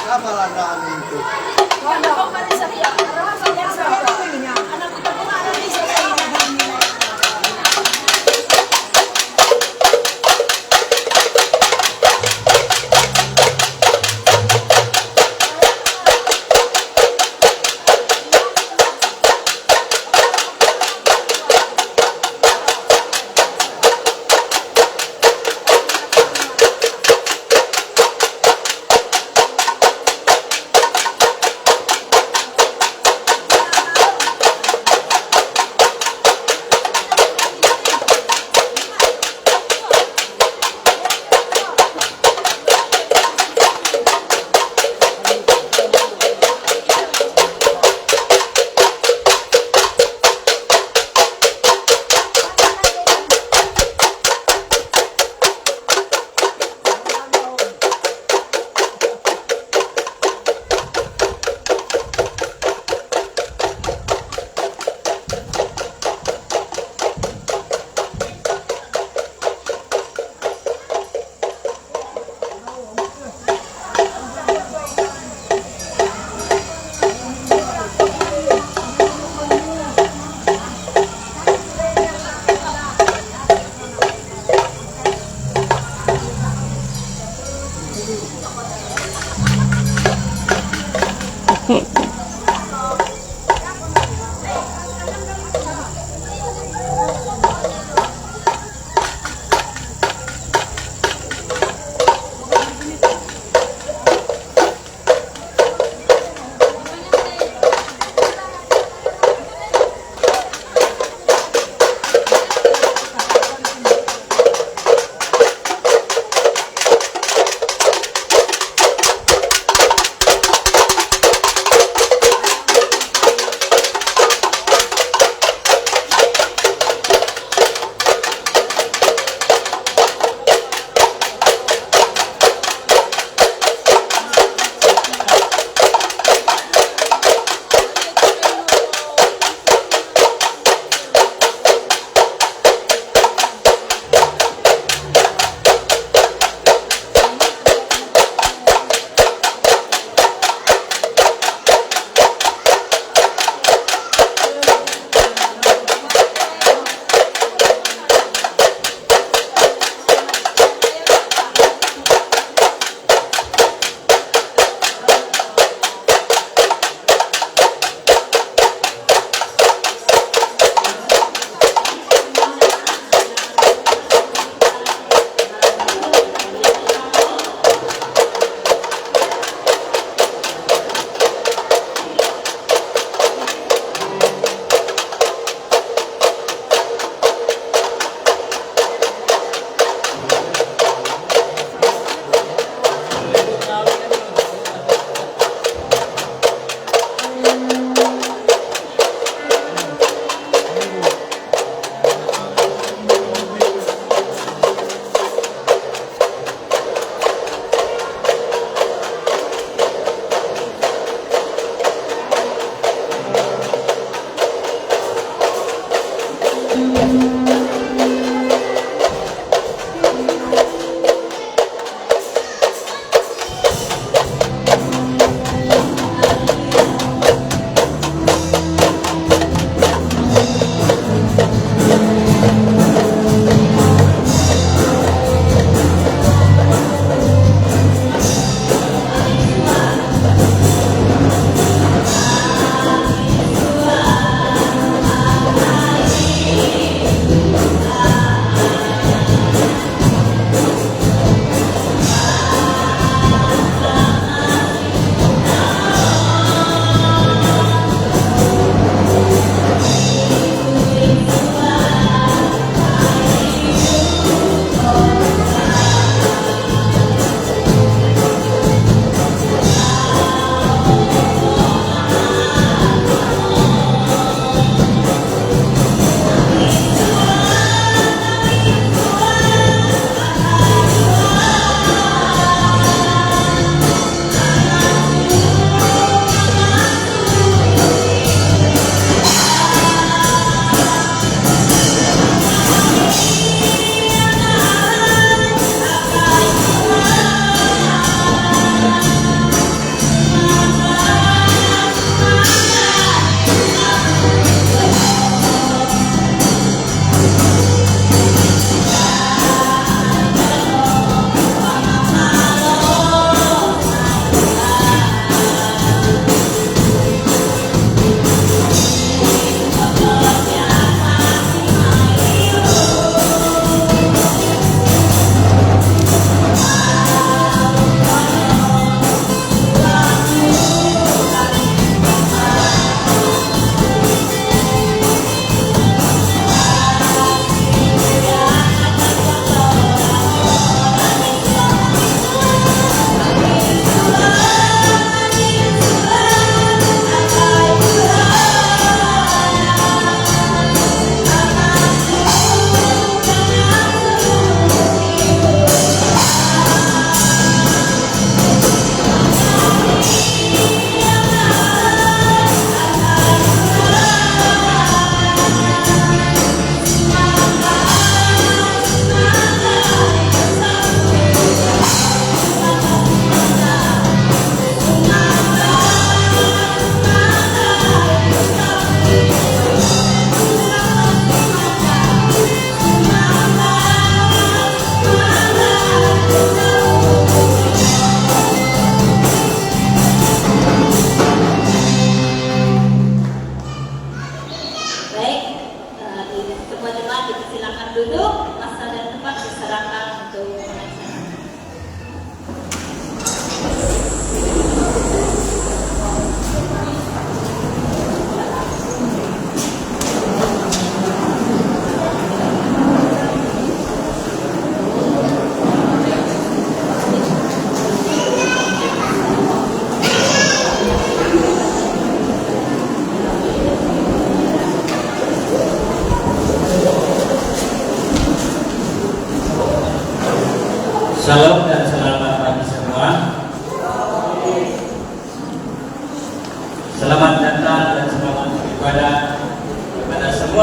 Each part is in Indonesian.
Kapalandaan itu.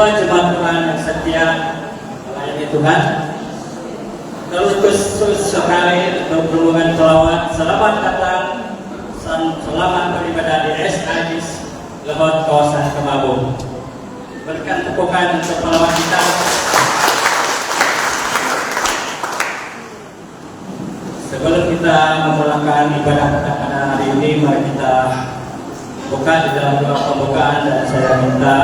semua jemaat Tuhan yang setia melayani Tuhan. Terus khusus sekali untuk rombongan selawat, selamat datang, selamat beribadah di SIS Lehot kawasan Kemabung. Berikan tepukan untuk pelawat kita. Sebelum kita memulakan ibadah pada hari ini, mari kita buka di dalam doa pembukaan, dan saya minta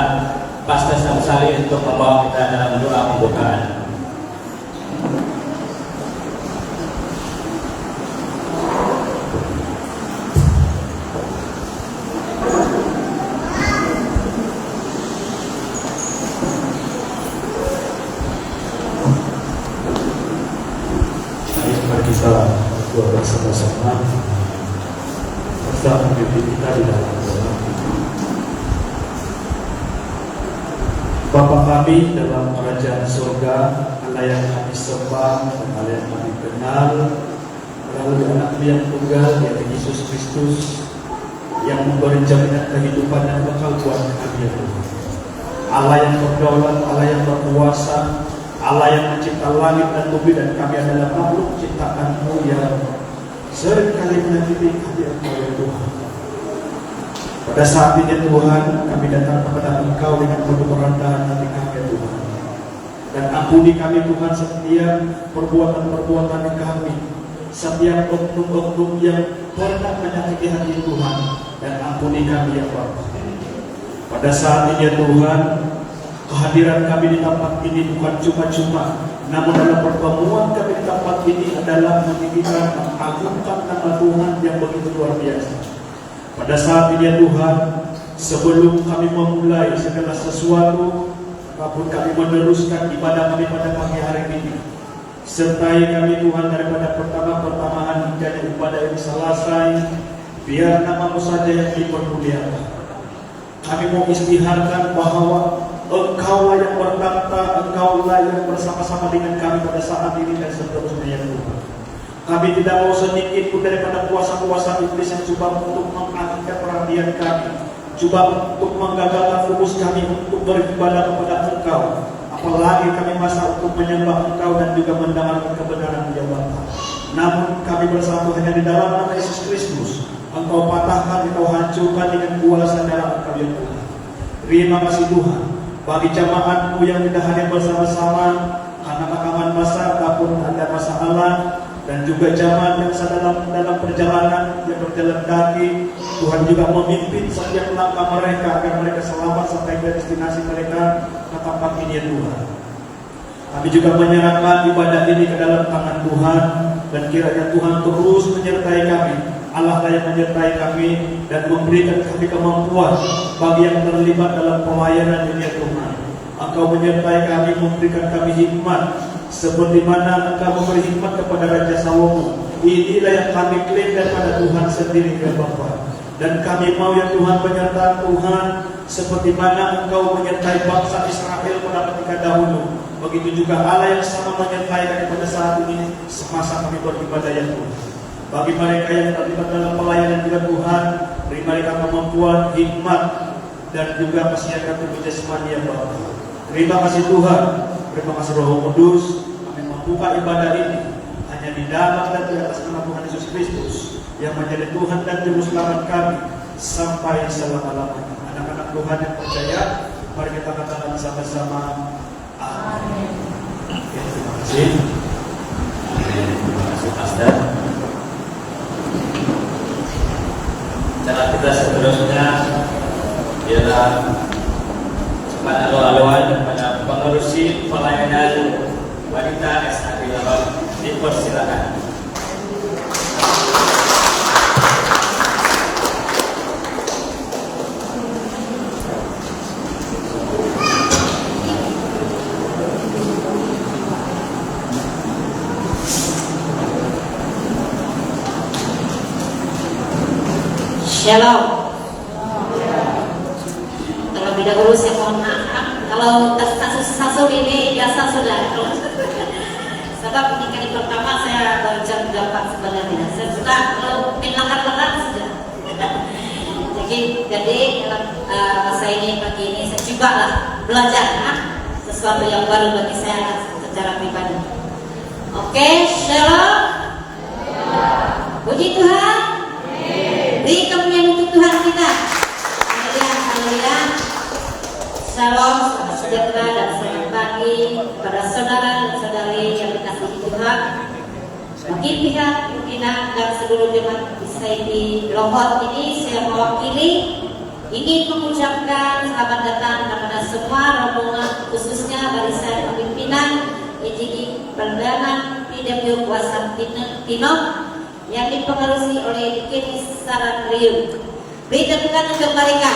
Pastor Samsali untuk membawa kita dalam doa pembukaan. Mari kita berdoa bersama-sama bersama pimpin kita di dalam doa. Bapa kami dalam kerajaan surga, Allah yang kami sembah dan Allah yang kami kenal melalui anak-Mu yang tunggal, yaitu Yesus Kristus, yang memberi jaminan kehidupan dan bekal buat kami ya Tuhan. Allah yang berdaulat, Allah yang berkuasa, Allah yang mencipta langit dan bumi, dan kami adalah makhluk ciptaan-Mu yang seringkali menyakiti hati Engkau ya Tuhan. Pada saat ini Tuhan, kami datang kepada Engkau dengan penuh kerendahan hati kami ya Tuhan. Dan ampuni kami Tuhan setiap perbuatan-perbuatan kami, setiap oknum-oknum yang pernah menyakiti hati Tuhan, dan ampuni kami ya Bapa. Pada saat ini ya Tuhan, kehadiran kami di tempat ini bukan cuma-cuma, namun dalam pertemuan kami di tempat ini adalah meninggikan, mengagungkan nama Tuhan yang begitu luar biasa. Pada saat ini ya Tuhan, sebelum kami memulai segala sesuatu, apapun kami meneruskan ibadah kami pada pagi hari ini, sertai kami Tuhan daripada pertama-pertamaan hingga ibadah ini selesai, biar nama-Mu saja yang dipermuliakan. Kami mau istiharkan bahwa Engkaulah yang bertata, Engkaulah yang bersama-sama dengan kami pada saat ini dan seterusnya ya Tuhan. Kami tidak mau sedikit pun daripada kuasa-kuasa iblis yang coba untuk mengalihkan perhatian kami, coba untuk menggagalkan fokus kami untuk beribadah kepada Engkau. Apalagi kami masa untuk menyembah Engkau dan juga mendengarkan kebenaran ya Bapa. Namun kami bersatu hanya di dalam nama Yesus Kristus. Engkau patahkan, Engkau hancurkan dengan kuasa darah Engkau ya Tuhan. Terima kasih Tuhan bagi jamaat-Mu yang tidak hadir bersama-sama karena rekaman masa ataupun ada masalah, dan juga jamaat yang dalam perjalanan yang berjalan kaki. Tuhan juga memimpin setiap langkah mereka agar mereka selamat sampai ke destinasi mereka ke tempat ini ya Tuhan. Kami juga menyerahkan ibadah ini ke dalam tangan Tuhan, dan kiranya Tuhan terus menyertai kami. Allah yang menyertai kami dan memberikan kami kemampuan bagi yang terlibat dalam pelayanan ini ya Tuhan. Engkau menyertai kami, memberikan kami hikmat seperti mana Engkau memberi hikmat kepada Raja Salomo. Inilah yang kami klaim daripada Tuhan sendiri ya Bapa. Dan kami mau ya Tuhan penyertaan Tuhan seperti mana Engkau menyertai bangsa Israel pada ketika dahulu. Begitu juga Allah yang sama menyertai kami pada saat ini semasa kami beribadah ya Tuhan. Bagi mereka yang terlibat dalam pelayanan juga Tuhan, beri mereka kemampuan, hikmat, dan juga kesiapan tubuh jasmani ya Bapa. Terima kasih Tuhan, terima kasih Roh Kudus. Kami membuka ibadah ini hanya di dalam dan di atas nama Tuhan Yesus Kristus yang menjadi Tuhan dan Juru Selamat kami sampai selama-lamanya. Anak-anak Tuhan yang percaya, mari kita katakan bersama-sama amin. Terima kasih. Terima kasih Pastor. Cara kita seterusnya ialah cepat lalu-laluan pada pengurusi pelayanan wanita SAD Lehot, dipersilakan. Shalom. Terlebih dahulu saya mohon maaf kalau kasus ini biasa sudah. Sebab ini kali pertama saya baru jam 8 sebenarnya. Saya suka kalau lengar-lengar sudah. Jadi dalam masa ini pagi ini saya coba lah belajar sesuatu yang baru bagi saya secara pribadi. Oke, shalom. Puji Tuhan. Beri kemuliaan untuk Tuhan kita. Haleluya, haleluya. Shalom, selamat sejahtera dan selamat pagi kepada saudara dan saudari yang dikasihi Tuhan. Bagi pihak pimpinan dan seluruh jemaat di Lohot ini, saya mewakili ingin mengucapkan selamat datang kepada semua rombongan, khususnya barisan pimpinan EJD Perdana PW Kuasa Tinok yang dipengaruhi oleh Dikini Saran Riu. Beri tepukan untuk mereka.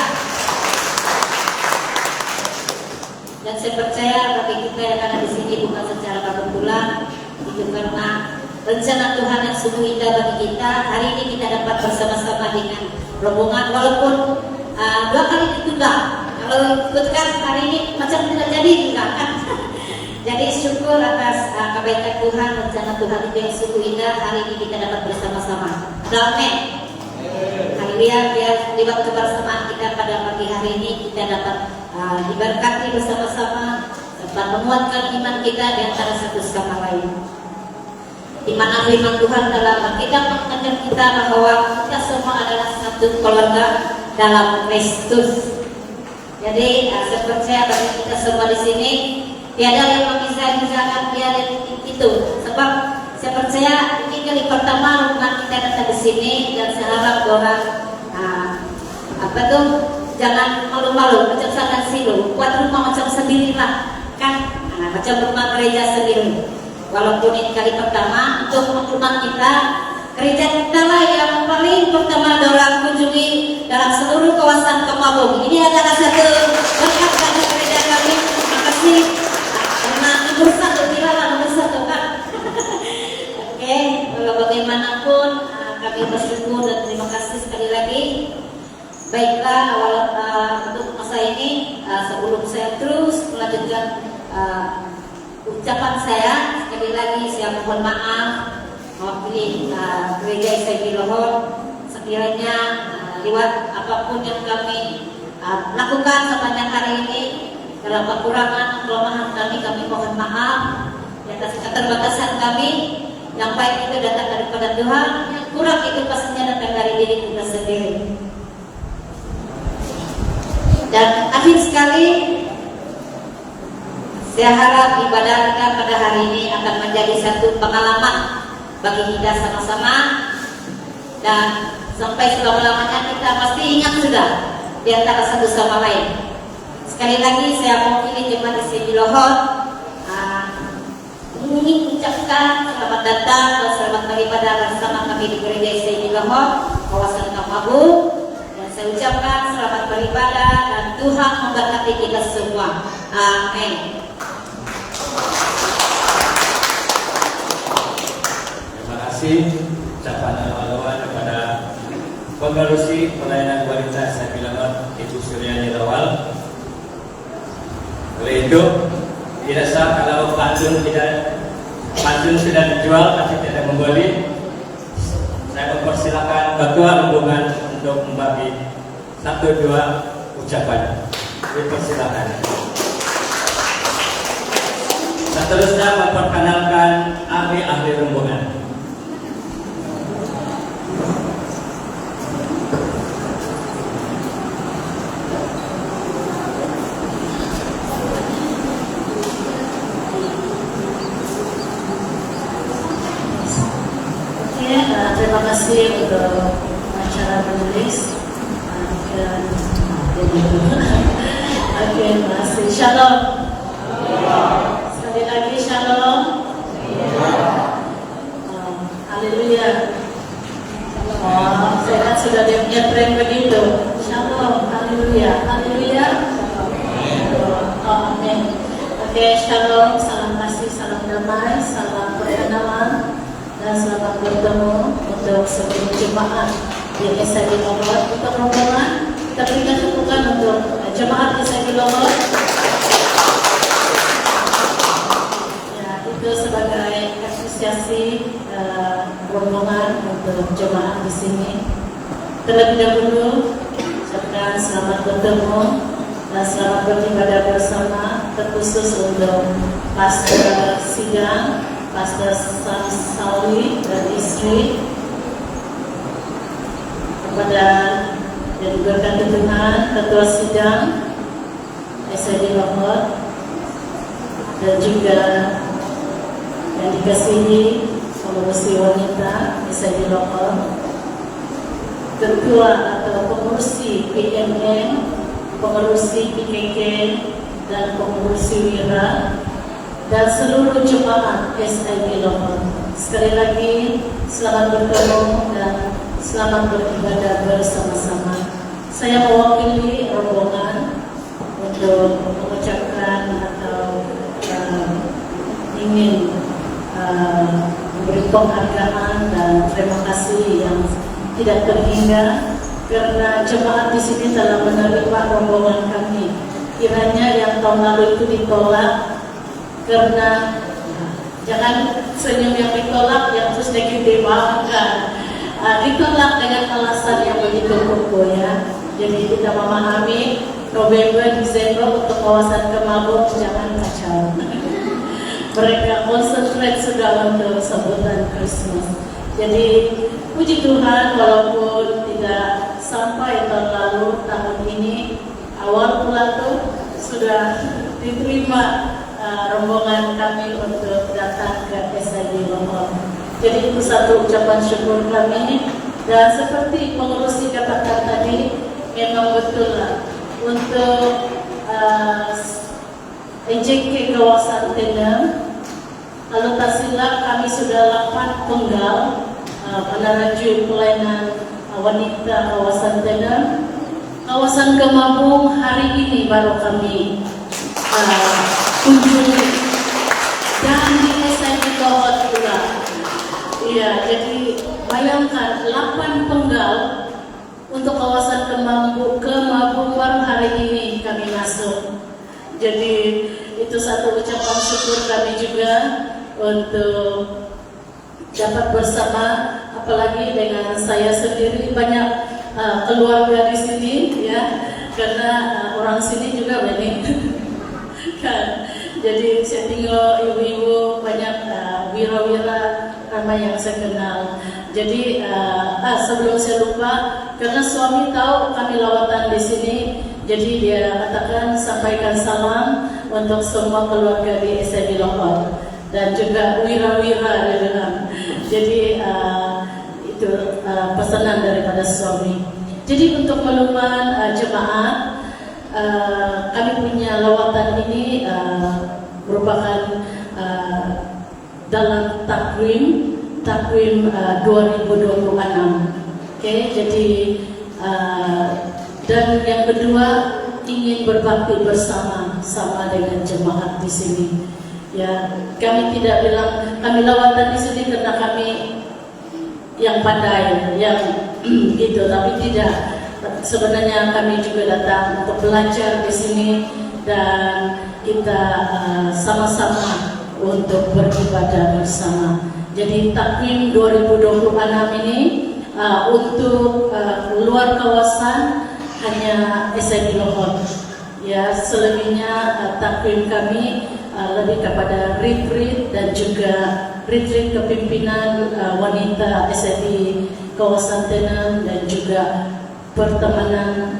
Dan saya percaya bagi kita yang ada di sini bukan secara kebetulan, itu karena rencana Tuhan yang sungguh indah bagi kita. Hari ini kita dapat bersama-sama dengan rombongan, walaupun 2 kali ditunda. Kalau ikutkan hari ini macam tidak jadi juga kan. Jadi syukur atas kebaikan Tuhan, rencana Tuhan itu yang sungguh indah. Hari ini kita dapat bersama-sama. Amin. Haleluya, biar di waktu bersamaan kita pada pagi hari ini kita dapat diberkati bersama-sama serta menguatkan iman kita di antara satu sama lain. Di mana firman Tuhan dalam Alkitab mengajar kita bahwa kita semua adalah satu keluarga dalam Kristus. Jadi saya percaya bagi kita semua di sini tiada yang memisah-misahkan dia dari itu. Sebab saya percaya ini kali pertama rumah kita datang di sini, dan saya harap orang jangan malu-malu macam sana silu, buat rumah macam sendirilah kan, macam rumah gereja sendiri. Walaupun ini kali pertama untuk rumah kita, gereja kita lah yang paling pertama orang kunjungi dalam seluruh kawasan Kemabung. Ini adalah satu berkat bagi gereja kami. Terima kasih karena nomor 1 tidaklah nomor 1 kan. Oke, bagaimanapun kami bersyukur dan terima kasih sekali lagi. Baiklah, untuk masa ini sebelum saya terus melanjutkan ucapan saya, sekali lagi saya mohon maaf mewakili gereja ICB Lohot. Sekiranya lewat apapun yang kami lakukan sepanjang hari ini, dalam kekurangan kelemahan kami mohon maaf di atas keterbatasan kami. Yang baik itu datang daripada Tuhan, yang kurang itu pastinya datang dari diri kita sendiri. Dan akhir sekali, saya harap ibadah kita pada hari ini akan menjadi satu pengalaman bagi kita sama-sama, dan sampai selama-lamanya kita pasti ingat sudah di antara satu sama lain. Sekali lagi saya mewakili jemaat ICB Lohot ingin mengucapkan selamat datang dan selamat beribadah bersama kami di gereja ICB Lohot kawasan Kemabung. Saya ucapkan selamat beribadah dan Tuhan memberkati kita semua. Amin. Terima kasih ucapan awal-awal kepada pengerusi pelayanan wanita ICB Lohot, Ibu Suryani Lawal. Oleh itu tidak sah kalau pantun sudah dijual tapi tidak membeli. Saya mempersilakan ketua rombongan untuk membagi 1-2 ucapan. Dipersilakan. Seterusnya memperkenalkan ahli-ahli rombongan. Terima kasih untuk acara penulis. Oke, masih shalom. Sekali lagi shalom. Haleluya. Saya kan sudah dia punya tren begitu. Shalom, haleluya, haleluya. Amin. Oke, shalom, salam kasih, salam damai, salam perkenalan, dan selamat bertemu untuk seluruh jemaat di ICB Lohot. Untuk rombongan, kita berikan dukungan untuk jemaat ICB Lohot. Ya, itu sebagai apresiasi rombongan untuk jemaat di sini. Terlebih dahulu, ucapkan selamat bertemu dan selamat beribadah bersama, terkhusus untuk Pastor Sidang, Pastor Sauli dan istri, kepada yang diberkati Tuhan, Ketua Sidang SID Lombok, dan juga yang dikasihi pengurusi wanita SID Lombok, Ketua atau pengurusi PMN, pengurusi PKK, dan pengurusi Wira, dan seluruh jemaat SID Lombok. Sekali lagi, selamat bertemu dan selamat beribadah bersama-sama. Saya mewakili rombongan untuk mengucapkan atau ingin memberi penghargaan dan terima kasih yang tidak terhingga karena jemaat di sini telah menerima rombongan kami. Kiranya yang tahun lalu itu ditolak karena jangan senyum yang ditolak yang terus dikembangkan. Ditolak dengan alasan yang begitu kokoh ya. Jadi kita memahami November, Desember untuk kawasan Kemabung jangan kacau. Mereka konsentrate sudah untuk sambutan Christmas. Jadi puji Tuhan walaupun tidak sampai tahun lalu, tahun ini awal bulan tuh sudah diterima rombongan kami untuk datang ke SID Lombok. Jadi itu satu ucapan syukur kami. Dan seperti pengurusi katakan tadi, memang betul lah untuk NJK kawasan Tenem. Lalu tak silap kami sudah 8 penggal peneraju pelayanan wanita kawasan Tenem. Kawasan Kemabung hari ini baru kami kunjungi dan di SID Lombok pula. Iya, jadi bayangkan 8 penggal untuk kawasan Kemabung baru hari ini kami masuk. Jadi itu satu ucapan syukur kami juga untuk dapat bersama, apalagi dengan saya sendiri banyak keluarga di sini ya, karena orang sini juga banyak kan. Jadi saya tinggal ibu-ibu banyak wira-wira ramai yang saya kenal. Jadi sebelum saya lupa, karena suami tahu kami lawatan di sini, jadi dia katakan sampaikan salam untuk semua keluarga di SID Lombok dan juga wira-wira dia bilang. Jadi itu pesanan daripada suami. Jadi untuk makluman jemaat, kami punya lawatan ini merupakan dalam takvim 2026. Oke, jadi dan yang kedua ingin berbakti bersama dengan jemaat di sini. Ya, kami tidak bilang kami lawatan di sini karena kami yang pandai, yang gitu, tapi tidak. Sebenarnya kami juga datang untuk belajar di sini dan kita sama-sama untuk beribadah bersama. Jadi takvim 2026 ini untuk luar kawasan hanya SID Lombok. Ya, selebihnya takvim kami lebih kepada retreat dan juga retreat kepimpinan wanita SID kawasan Tenem dan juga pertemanan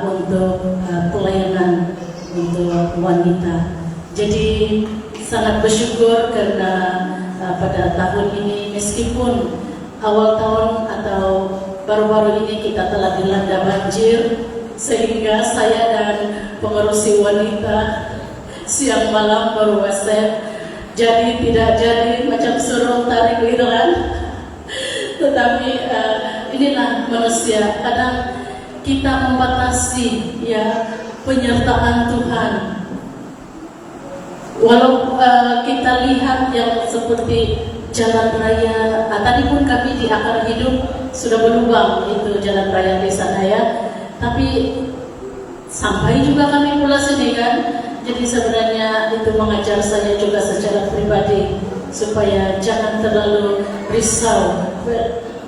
untuk pelayanan untuk wanita. Jadi sangat bersyukur karena pada tahun ini meskipun awal tahun atau baru-baru ini kita telah dilanda banjir, sehingga saya dan pengurusi wanita siang malam baru WhatsApp, jadi tidak jadi macam suruh tarik gitu kan. Tetapi inilah manusia, kadang kita membatasi ya penyertaan Tuhan. Walau kita lihat yang seperti jalan raya, tadi pun kami di akar hidup sudah berlubang itu jalan raya di sana ya. Tapi sampai juga kami pula sini kan. Jadi sebenarnya itu mengajar saya juga secara pribadi supaya jangan terlalu risau.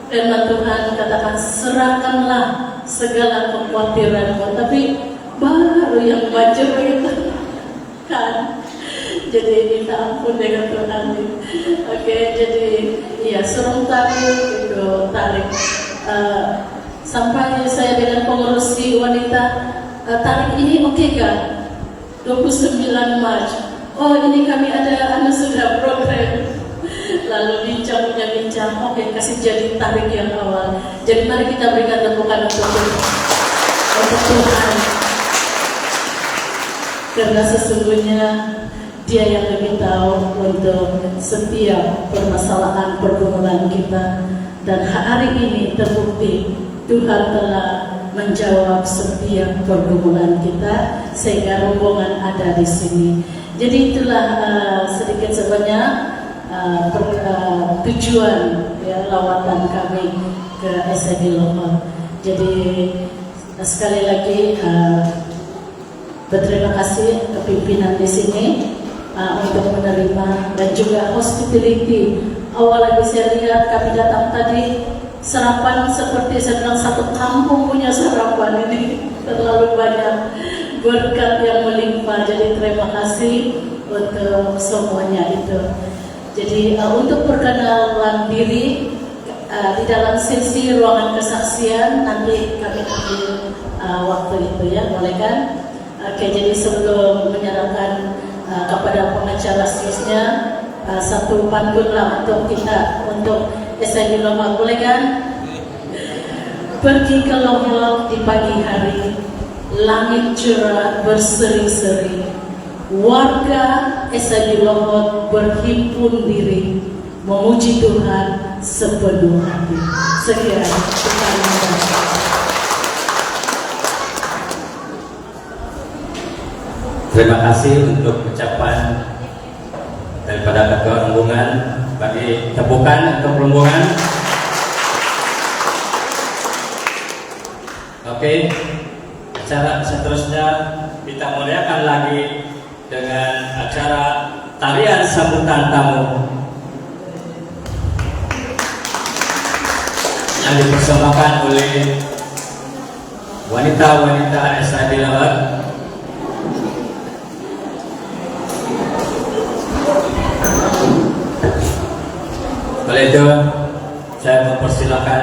Firman Tuhan katakan serahkanlah segala kekhawatiranmu. Tapi baru yang maju begitu kan. Jadi minta ampun dengan Tuhan. Oke, jadi iya suruh tarik itu tarik sampai saya dengan pengurus si wanita tarik ini oke kan 29 Maret. Oh ini kami ada sudah program. Lalu bincang, oke kasih jadi tarik yang awal. Jadi mari kita berikan tepukan untuk Tuhan. Karena sesungguhnya Dia yang lebih tahu untuk setiap permasalahan pergumulan kita. Dan hari ini terbukti Tuhan telah menjawab setiap pergumulan kita sehingga rombongan ada di sini. Jadi itulah sedikit sebanyak tujuan ya, lawatan kami ke SID Lombok. Jadi sekali lagi berterima kasih ke pimpinan di sini untuk menerima dan juga hospitality. Awal lagi saya lihat kami datang tadi sarapan seperti sedang satu kampung punya sarapan ini terlalu banyak berkat yang melimpah. Jadi terima kasih untuk semuanya itu. Jadi untuk perkenalan diri di dalam sesi ruangan kesaksian nanti kami ambil waktu itu ya, boleh kan? Oke, jadi sebelum menyerahkan kepada pengacara seterusnya satu pantunlah untuk kita untuk SID Lombok, boleh kan? Pergi ke Lombok di pagi hari, langit cerah berseri-seri, warga SID Lombok berhimpun diri memuji Tuhan sepenuh hati. Sekian kita membaca. Terima kasih untuk ucapan daripada ketua rombongan. Bagi tepukan untuk rombongan. Oke, acara seterusnya kita muliakan lagi dengan acara tarian sambutan tamu yang dipersembahkan oleh wanita-wanita SID Lombok. Oleh itu, saya mempersilakan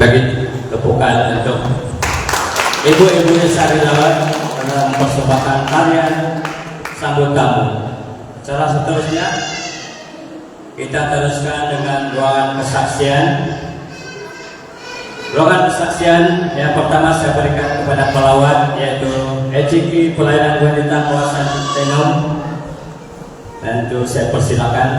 bagi tepukan untuk ibu-ibu yang sarjana dalam persempatan kalian sambut tamu. Acara seterusnya kita teruskan dengan ruangan kesaksian. Ruangan kesaksian yang pertama saya berikan kepada pelawat, yaitu ECQ Pelayanan Wanita Kawasan Tenom, dan itu saya persilakan.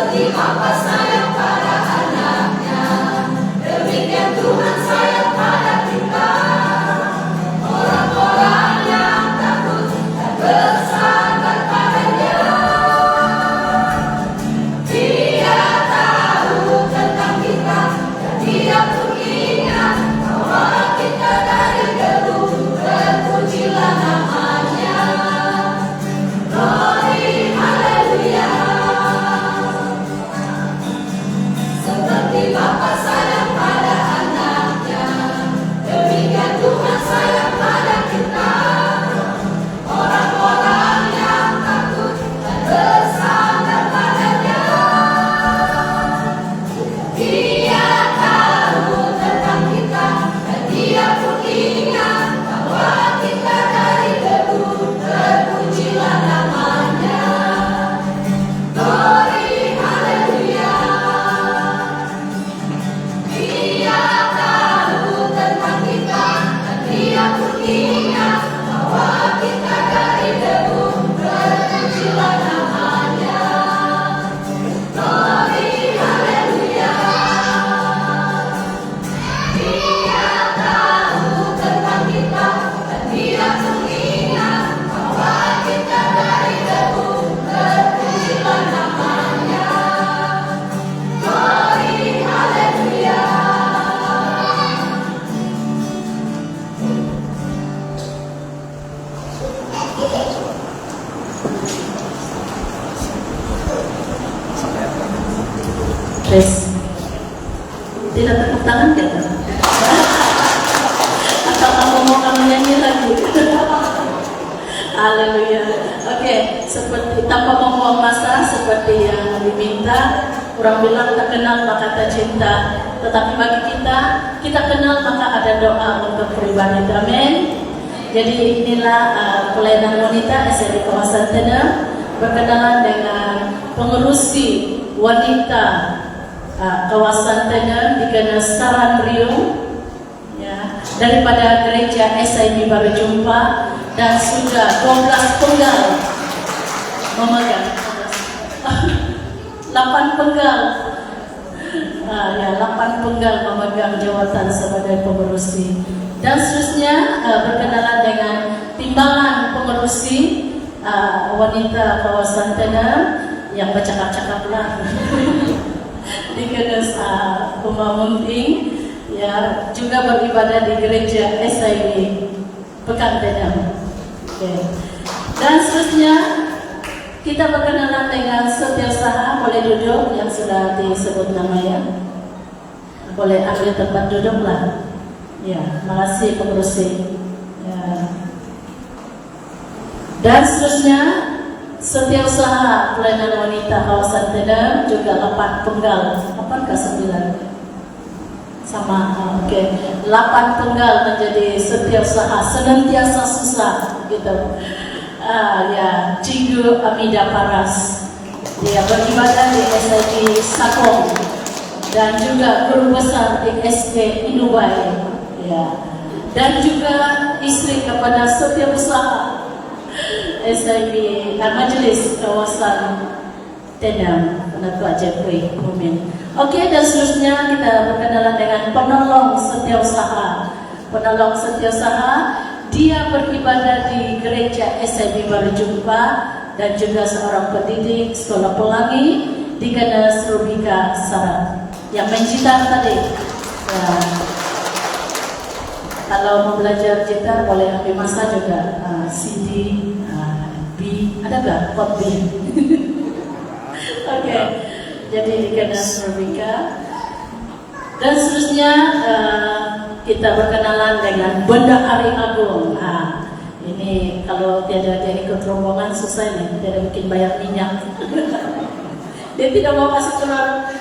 Seperti Bapa sayang pada anaknya, demikian Tuhan sayang pada kita. Orang-orang yang takut dan bersandar padanya. Dia tahu tentang kita dan Dia pun ingat bahwa kita dari debu. Terpujilah namanya. Glory, haleluya. Seperti Bapa sayang pada anaknya, demikian Tuhan sayang pada kita. Orang-orang yang takut dan bersandar padanya. Dia tahu tentang kita dan Dia pun ingat bahwa kita dari debu. Terpujilah namanya. Glory, haleluya. Dia tahu tentang kita dan Dia pun ingat bahwa kita dari debu. Terpujilah namanya. Glory, haleluya. Dia tahu tentang kita dan Dia pun ingat bahwa kita dari debu. Terpujilah namanya. Glory, haleluya. Please. Tidak tepuk tangan kita. Atau kamu mau kami nyanyi lagi? Haleluya. Oke, seperti tanpa membuang masa, seperti yang diminta. Orang bilang tak kenal maka tak cinta. Tetapi bagi kita kenal maka ada doa untuk pribadi. Amin. Jadi inilah pelayanan wanita SMI Kawasan Tenem berkenalan dengan pengurusi wanita Kawasan Tenem dikenal Saran Riung, ya, daripada gereja SIB Baru Jumpa, dan sudah 12 penggal memegang 8 penggal, ya 8 penggal memegang jawatan sebagai pengurusi. Dan seterusnya berkenalan dengan timbangan pengurusi wanita Kawasan Tenem yang bercakap-cakap lah. Dikenal Uma Munting, ya, juga beribadah di gereja SIB Pekan Tenem. Okay. Dan seterusnya kita berkenalan dengan Setiausaha. Boleh duduk yang sudah disebut namanya. Boleh ambil tempat duduklah. Ya, makasih pengurusi. Ya. Dan seterusnya Setiausaha pelayanan wanita Kawasan Tenem juga 8 penggal, 8 ke 9 sama, oke. 8 penggal menjadi Setiausaha, senantiasa susah gitu. Ya, Cikgu Amida Paras, dia beribadah di SIB Sakong dan juga guru besar di SK Inubai, ya. Dan juga istri kepada Setiausaha SIB Majelis Kawasan Tenem, Penatua Jeffrey Mumin. Oke, dan seterusnya kita berkenalan dengan penolong Setiausaha. Penolong Setiausaha, dia beribadah di gereja SIB Baru Jumpa dan juga seorang pendidik Sekolah Pelangi di Ganas Rubika Sarat yang main gitar tadi. Ya. Kalau mau belajar gitar boleh ambil masa juga, CD, B, ada nggak? Pot B. Oke, jadi di Ganas Rubika. Dan seterusnya kita berkenalan dengan Benda Ari Agung. Ini kalau tiada dia ikut rombongan susah nih, tiada bikin bayar minyak. Dia tidak mau kasih keluar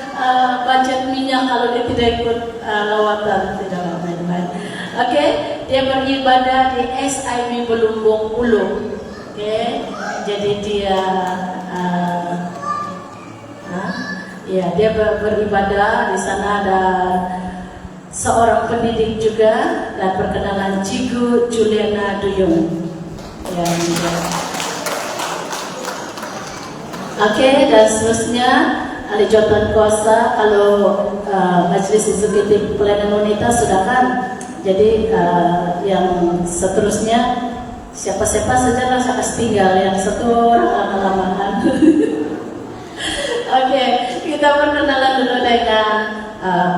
budget minyak kalau dia tidak ikut lawatan, tidak main-main. Oke, dia beribadah di SIB Belumbung Ulu. Oke, jadi dia ya, dia beribadah di sana. Ada seorang pendidik juga, dan perkenalan Cikgu Juliana Duyung. Ya. Oke, dan seterusnya ahli jawatan kuasa. Kalau Majelis Eksekutif Pelayanan Wanita sudah kan, jadi yang seterusnya siapa-siapa saja lah saya kasih tinggal, yang satu orang lama-lamaan. Oke, kita perkenalan dulu dengan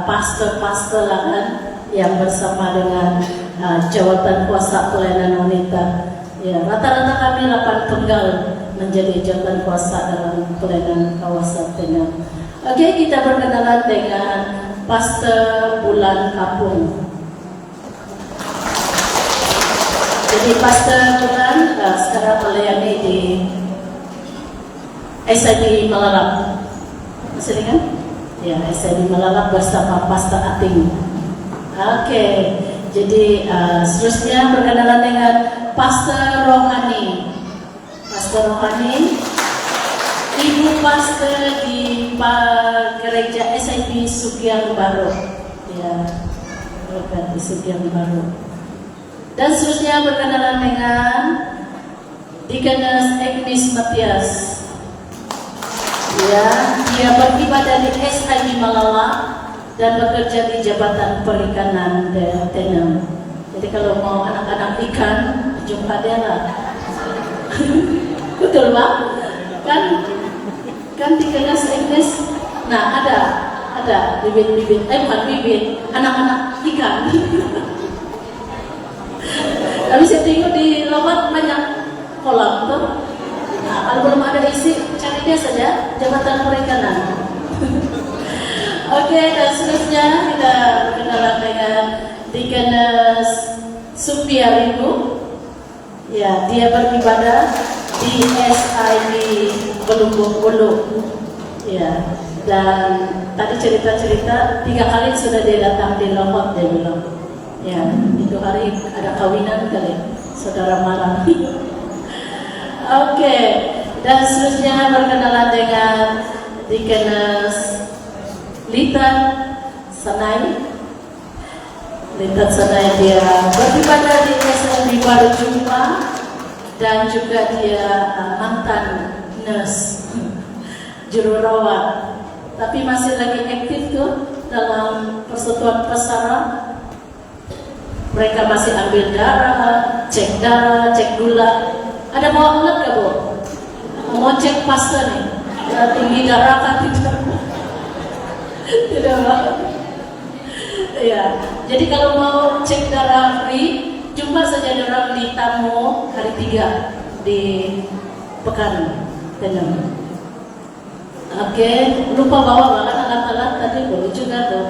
pastor-pastor lah kan, yang bersama dengan jawatan kuasa pelayanan wanita. Ya, rata-rata kami 8 tunggal menjadi jawatan kuasa dalam pelayanan kawasan Tenang. Oke, kita perkenalan dengan Pastor Bulan Kapung. Jadi Pastor Bulan sekarang melayani di SID Malalak. Masih kan? Ya, SID Malalak bersama Pastor Ating. Oke, jadi seterusnya perkenalan dengan Pastor Rohani. Pastor Rohani, Ibu Pastor di Gereja SID Sugiang Baru. Ya, bukan di Sugiang Baru. Dan seterusnya perkenalan dengan Deaconess Agnes Matias. Ya, dia beribadah di SID Malala dan bekerja di Jabatan Perikanan Tenang. Jadi kalau mau anak-anak ikan, jumpa dia lah. Betul Pak? Kan Deaconess Agnes. Nah, ada bibit-bibit, bukan bibit, anak-anak ikan. Tapi saya tengok di lowat banyak kolam tuh. Nah, kalau belum ada isi, cari dia saja, Jabatan Perikanan. Oke, dan seterusnya kita kenalan dengan Deaconess Supiaribu. Ya, dia beribadah di SID Belum. Ya, dan tadi cerita-cerita 3 kali sudah dia datang di Lombok, dia bilang. Ya, itu hari ada kawinan kali, saudara Malang. Oke, dan seterusnya perkenalan dengan Deaconess Lita Sanai. Lita Sanai dia beribadah di SID Baru Jumpa dan juga dia mantan nurse, juru rawat, tapi masih lagi aktif tuh dalam Persatuan Pesara. Mereka masih ambil darah, cek gula. Ada bawa alat gak Bu? Mau cek pastor nih, tinggi darah kan tidak? Tidak Pak. Ya, jadi kalau mau cek darah free, jumpa saja darah di tamu hari 3 di Pekan Tenang. Oke, lupa bawa bahkan alat-alat tadi boleh juga tuh.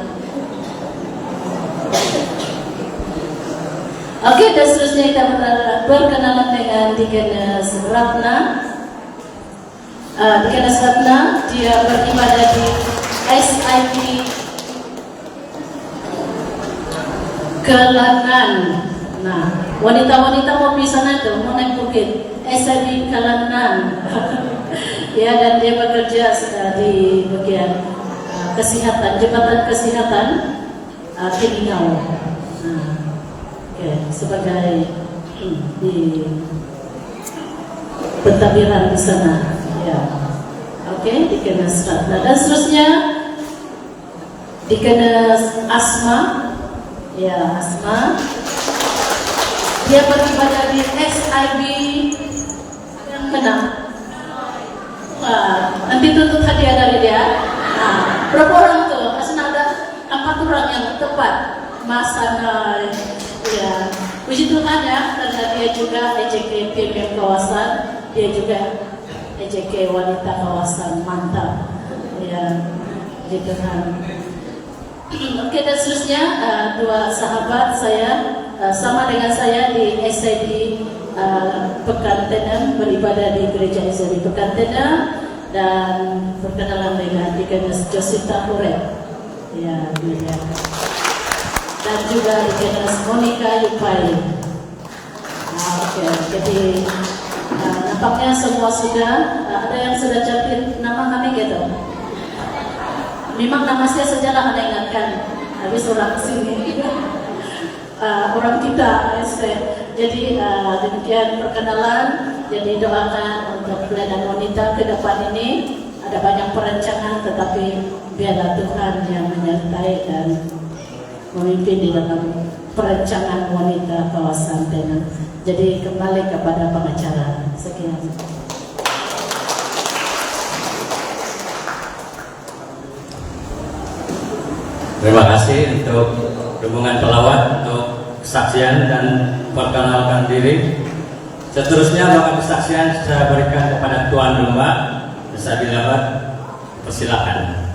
Oke, dan seterusnya kita berkenalan dengan Deaconess Ratna. Deaconess Ratna, dia beribadah di SID Kelangan. Nah, wanita-wanita mau di sana tuh, mau naik bukit, SID Kelangan. Ya, dan dia bekerja di bagian kesehatan, Jabatan Kesehatan Telinau. Sebagai di pentadbiran di sana, ya. Oke, Deaconess Ratna. Dan seterusnya Deaconess Asma, ya Asma. Dia beribadah di SIB yang Tenang. Nanti tuntut hadiah dari dia. Nah, berapa orang tuh? Asal ada 4 orang yang tepat masana. Ya, puji Tuhan ya, karena dia juga EJK PMM kawasan, dia juga EJK wanita kawasan, mantap. Ya, puji Tuhan. Oke, dan seterusnya 2 sahabat saya sama dengan saya di SID Pekan Tenang, beribadah di Gereja SID Pekan Tenang, dan berkenalan dengan Deaconess Josita Huret. Ya, dia. Dan juga Deaconess Monica Yupai. Oke, jadi nampaknya semua sudah ada yang sudah catat nama kami gitu. Memang nama saya sajalah Anda ingatkan, habis orang sini, orang kita. Jadi demikian perkenalan. Jadi doakan untuk pelayanan wanita ke depan ini ada banyak perencanaan, tetapi biarlah Tuhan yang menyertai dan memimpin di dalam perencanaan wanita kawasan Penang. Jadi kembali kepada pengacara. Sekian. Terima kasih untuk dukungan pelawat, untuk kesaksian dan perkenalkan diri. Seterusnya doa kesaksian saya berikan kepada tuan rumah. Bisa dilabat, persilakan.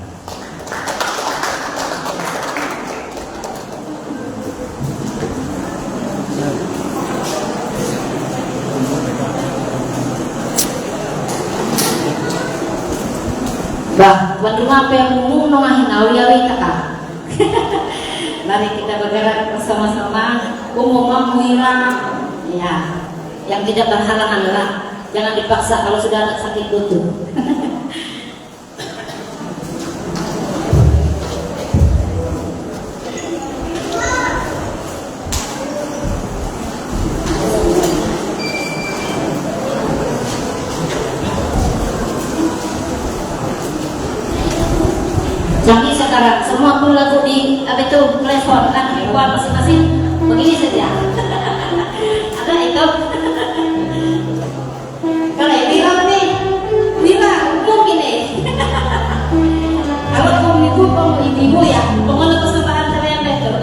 Bah, tuan rumah apa yang umum nongahin awi-awi kakak. Mari kita bergerak bersama-sama. Umum muira, ya, yang tidak berhalangan lah. Jangan dipaksa kalau sudah ada sakit lutut. Jadi sekarang semua pun lagu di apa itu platform kan, buat masing-masing begini saja. Ada itu. Kalau viral nih, viral mungkin nih. Kalau kamu ibu ya, pengelola persembahan kalian betul.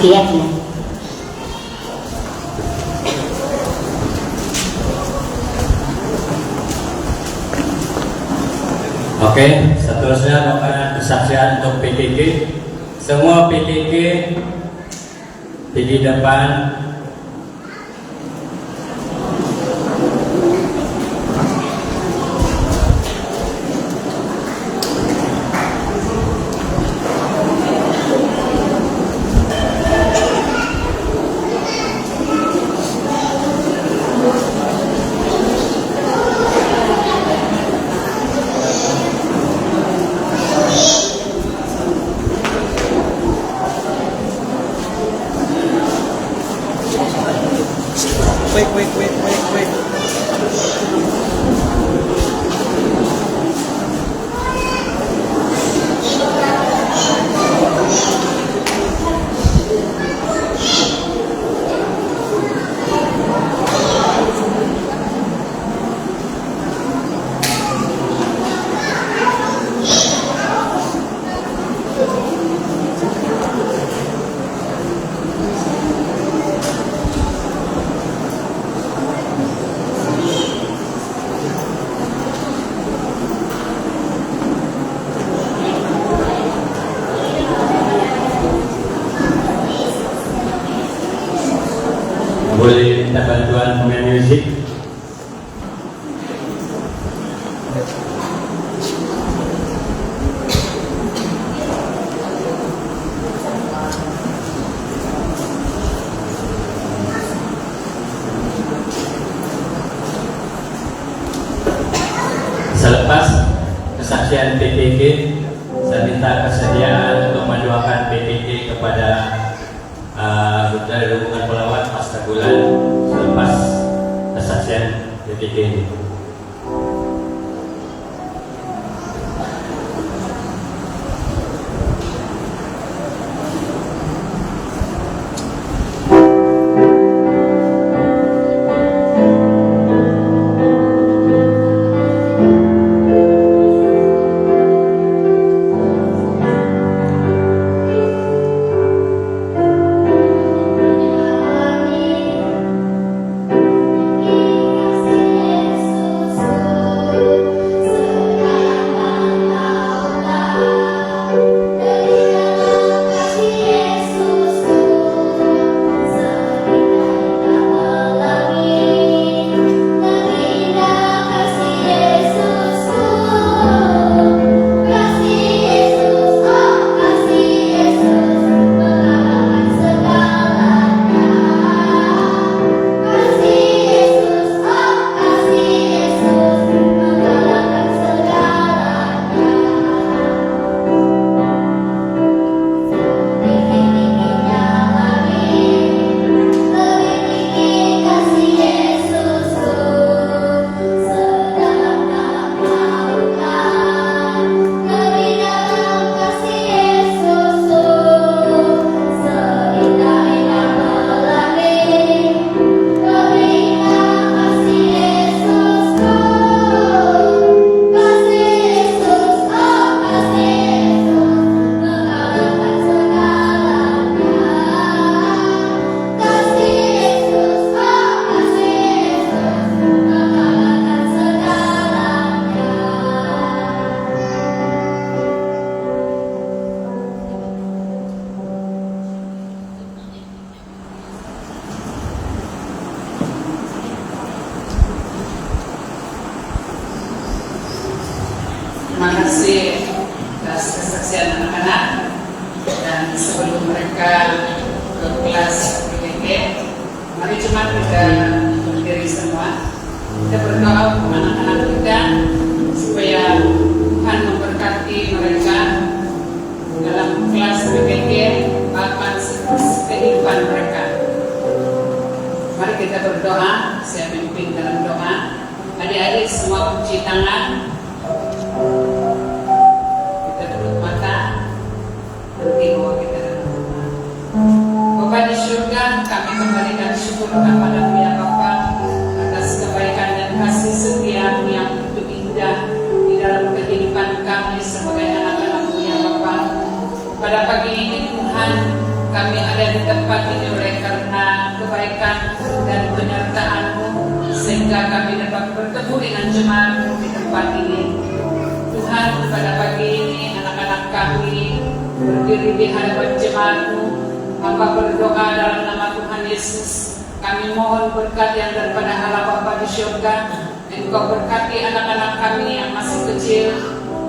afiatnya. Oke, seterusnya makanan kesaksian untuk PKK. Semua PKK di depan. Boleh minta bantuan pemain musik? Selepas kesaksian PKK, saya minta kesediaan untuk mendoakan PKK kepada dari hubungan pelawat pasca bulan selepas kesaksian PKK ini. Terima kasih atas kesaksian anak-anak, dan sebelum mereka ke kelas PKK, mari cuma kita berdiri semua. Kita berdoa untuk anak-anak kita supaya Tuhan memberkati mereka dalam kelas PKK bahkan kehidupan mereka. Mari kita berdoa. Saya memimpin dalam doa. Adik-adik semua cuci tangan. Kita tutup mata. Nanti bawa kita dalam doa. Bapa di surga, kami kembalikan syukur kepadamu ya Bapa atas kebaikan dan kasih setiamu yang begitu indah di dalam kehidupan kami sebagai anak-anakmu ya Bapa. Pada pagi ini Tuhan, kami ada di tempat ini oleh karena kebaikan dan penyertaan-Mu, sehingga kami dapat bertemu dengan jemaat-Mu di tempat ini. Tuhan, pada pagi ini anak-anak kami berdiri di hadapan jemaat-Mu. Hamba berdoa dalam nama Tuhan Yesus. Kami mohon berkat yang daripada Allah Bapa di syurga. Engkau berkati anak-anak kami yang masih kecil,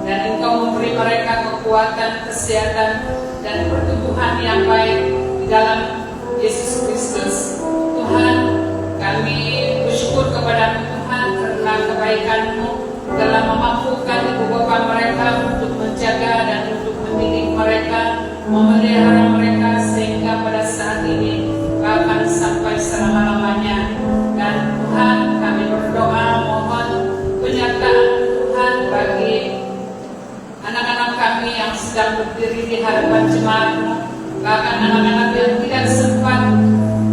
dan Engkau memberi mereka kekuatan, kesehatan, dan pertumbuhan yang baik di dalam Yesus Kristus. Tuhan, kami bersyukur kepada Tuhan karena kebaikan-Mu dalam memampukan ibu bapa mereka untuk menjaga dan untuk mendidik mereka, memelihara mereka sehingga pada saat ini akan sampai selama-lamanya. Dan Tuhan, kami berdoa mohon penyertaan Tuhan bagi anak-anak kami yang sedang berdiri di hadapan jemaat-Mu, bahkan anak-anak yang tidak sempat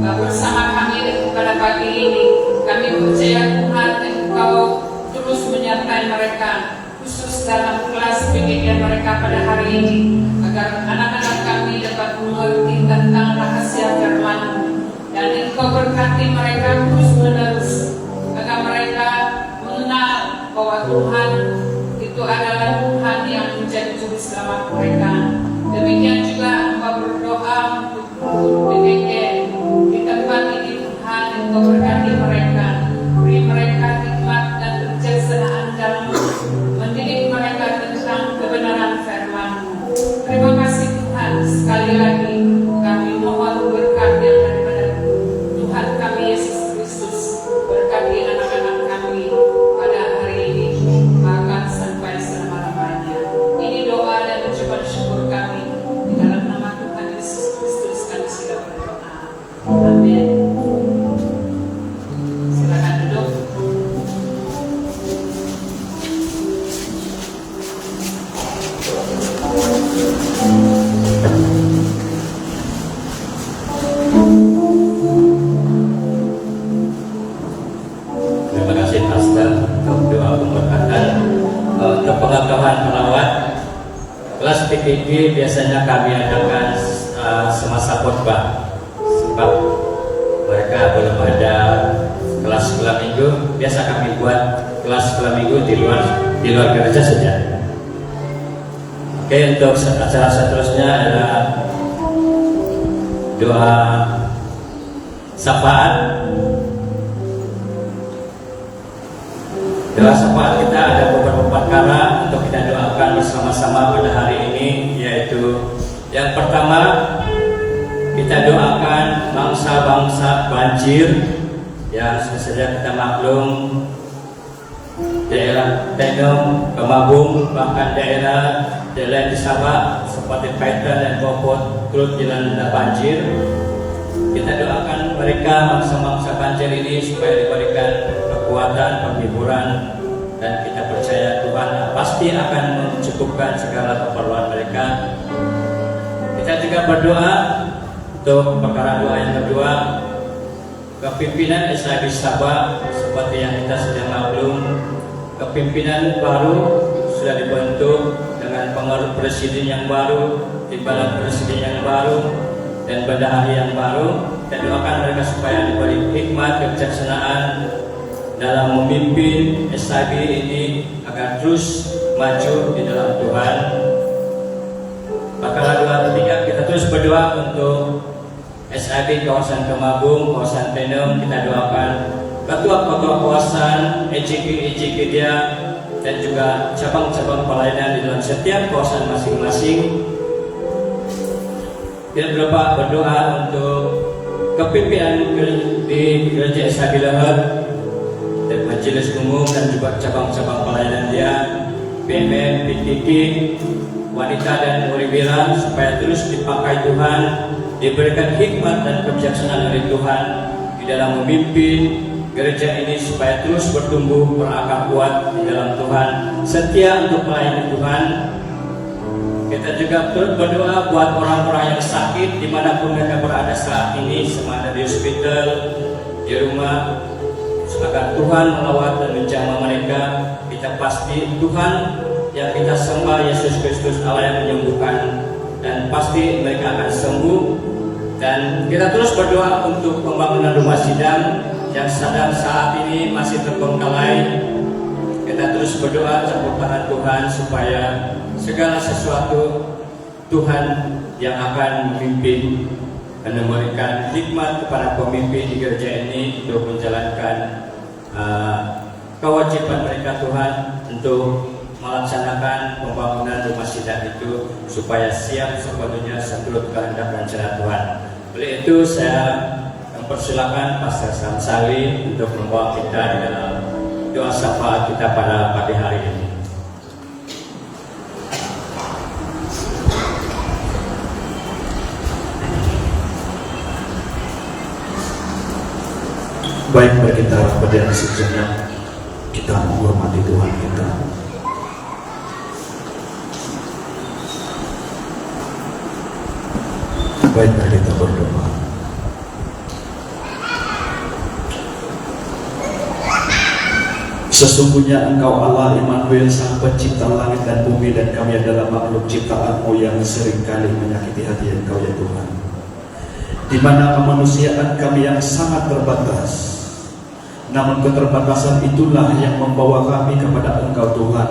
bersama kami pada pagi ini. Kami percaya Tuhan, Engkau terus menyertai mereka, khusus dalam kelas pendidikan mereka pada hari ini, agar anak-anak kami dapat mengerti tentang rahasia firman-Mu, dan Engkau berkati mereka terus menerus, agar mereka mengenal bahwa Tuhan itu adalah Tuhan yang menjadi juru selamat mereka. Demikian juga hamba berdoa untuk PDG di tempat ini. Tuhan, Engkau berkati mereka, beri mereka hikmat dan kebijaksanaan dalam mendidik mereka tentang kebenaran firman-Mu. Terima kasih Tuhan. Sekali lagi kami mohon berkat yang daripada Tuhan kami Yesus Kristus. Berkati anak-anak kami pada hari ini, bahkan sampai selama-lamanya. Ini doa dan ucapan syukur kami di dalam nama Tuhan Yesus Kristus kami sudah berdoa. Amin. Silakan duduk. Terima kasih Pastor untuk doa pemberkatan. Untuk pengetahuan pelawat, kelas PKK biasanya kami adakan semasa khotbah, sebab mereka belum ada kelas sekolah minggu. Biasa kami buat kelas sekolah minggu di luar gereja saja. Oke, untuk acara seterusnya adalah doa syafaat. Doa syafaat kita ada beberapa perkara untuk kita doakan bersama-sama pada hari ini, yaitu yang pertama kita doakan bangsa-bangsa banjir yang saja kita maklum, daerah Tenom, Kemabung, bahkan daerah di Sabah seperti Paiton dan Bopot turut dilanda banjir. Kita doakan mereka bangsa-bangsa banjir ini supaya diberikan kekuatan, penghiburan, dan kita percaya Tuhan pasti akan mencukupkan segala keperluan mereka. Kita juga berdoa untuk perkara doa yang kedua, kepimpinan SIB Sabah. Seperti yang kita sudah maklum, kepimpinan baru sudah dibentuk dengan pengaruh presiden yang baru, timbalan presiden yang baru, dan bendahari yang baru. Kita doakan mereka supaya diberi hikmat, kebijaksanaan dalam memimpin SIB ini agar terus maju di dalam Tuhan. Perkara doa ketiga, kita terus berdoa untuk SIB kawasan Kemabung, kawasan Tenom. Kita doakan ketua-ketua kawasan, EJK dia, dan juga cabang-cabang pelayanan di dalam setiap kawasan masing-masing. Kita berdoa untuk kepimpinan di Gereja SIB Leher dan Majelis Umum dan juga cabang-cabang pelayanan dia, BMM, PKK, wanita dan Uribila, supaya terus dipakai Tuhan, diberikan hikmat dan kebijaksanaan dari Tuhan di dalam memimpin gereja ini supaya terus bertumbuh, berakar kuat di dalam Tuhan, setia untuk melayani Tuhan. Kita juga turut berdoa buat orang-orang yang sakit dimanapun mereka berada saat ini, sama ada di hospital, di rumah, agar Tuhan melawat dan menjamah mereka. Kita pasti Tuhan yang kita sembah, Yesus Kristus Allah yang menyembuhkan, dan pasti mereka akan sembuh Dan kita terus berdoa untuk pembangunan rumah sidang yang sedang saat ini masih terbengkalai. Kita terus berdoa campur tangan Tuhan supaya segala sesuatu Tuhan yang akan memimpin dan memberikan hikmat kepada pemimpin di gereja ini untuk menjalankan kewajiban mereka Tuhan untuk melaksanakan pembangunan rumah sidang itu supaya siap sepenuhnya seturut kehendak dan rencana Tuhan. Oleh itu saya mempersilakan Pastor Samsali untuk membawa kita di dalam doa syafaat kita pada pagi hari ini. Baik, mari kita berdiri sejenak, kita menghormati Tuhan kita. Baik, mari kita berdoa. Sesungguhnya Engkau Allah Immanuel, Sang Pencipta langit dan bumi, dan kami adalah makhluk ciptaan-Mu yang seringkali menyakiti hati Engkau ya Tuhan. Di mana kemanusiaan kami yang sangat terbatas, namun keterbatasan itulah yang membawa kami kepada Engkau Tuhan.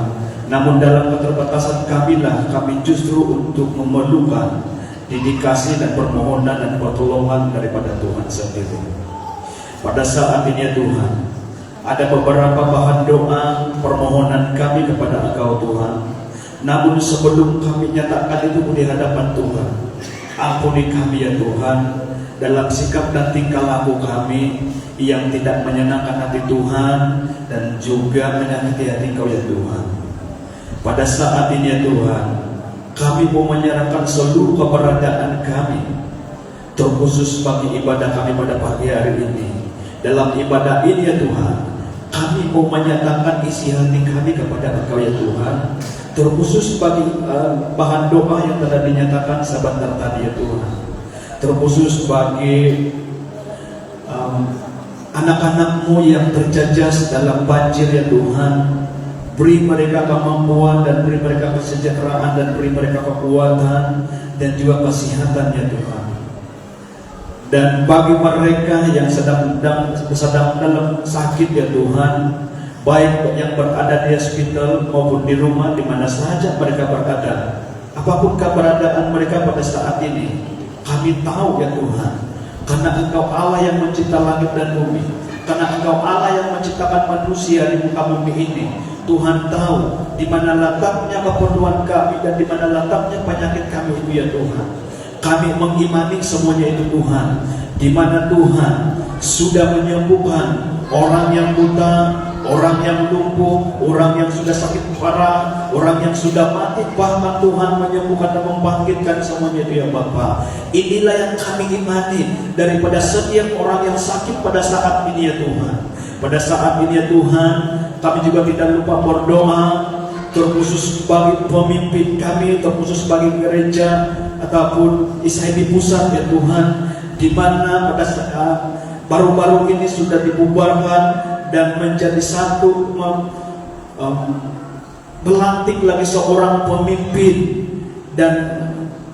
Namun dalam keterbatasan kamilah kami justru untuk memerlukan dedikasi dan permohonan dan pertolongan daripada Tuhan sendiri. Pada saat ini ya Tuhan, ada beberapa bahan doa permohonan kami kepada Engkau Tuhan. Namun sebelum kami nyatakan itu di hadapan Tuhan, ampuni kami ya Tuhan dalam sikap dan tingkah laku kami yang tidak menyenangkan hati Tuhan dan juga menyakiti hati Engkau ya Tuhan. Pada saat ini ya Tuhan, kami mau menyerahkan seluruh keberadaan kami, terkhusus bagi ibadah kami pada pagi hari ini. Dalam ibadah ini ya Tuhan, kami mau menyatakan isi hati kami kepada Engkau ya Tuhan, terkhusus bagi bahan doa yang telah dinyatakan sebentar tadi ya Tuhan, terkhusus bagi anak-anak-Mu yang terjejas dalam banjir ya Tuhan. Beri mereka kemampuan dan beri mereka kesejahteraan dan beri mereka kekuatan dan juga kesehatan ya Tuhan. Dan bagi mereka yang sedang dalam sakit ya Tuhan, baik yang berada di hospital maupun di rumah, di mana saja mereka berada, apapun keberadaan mereka pada saat ini, kami tahu ya Tuhan, karena Engkau Allah yang mencipta langit dan bumi, karena Engkau Allah yang menciptakan manusia di muka bumi ini. Tuhan tahu di mana letaknya keperluan kami dan di mana letaknya penyakit kami itu ya Tuhan. Kami mengimani semuanya itu Tuhan, di mana Tuhan sudah menyembuhkan orang yang buta, orang yang lumpuh, orang yang sudah sakit parah, orang yang sudah mati, bahkan Tuhan menyembuhkan dan membangkitkan semuanya itu ya Bapa. Inilah yang kami imani daripada setiap orang yang sakit pada saat ini ya Tuhan. Pada saat ini ya Tuhan, kami juga tidak lupa berdoa, terkhusus bagi pemimpin kami, terkhusus bagi gereja ataupun ISIB pusat ya Tuhan, di mana pada saat baru-baru ini sudah dibubarkan dan menjadi satu melantik lagi seorang pemimpin, dan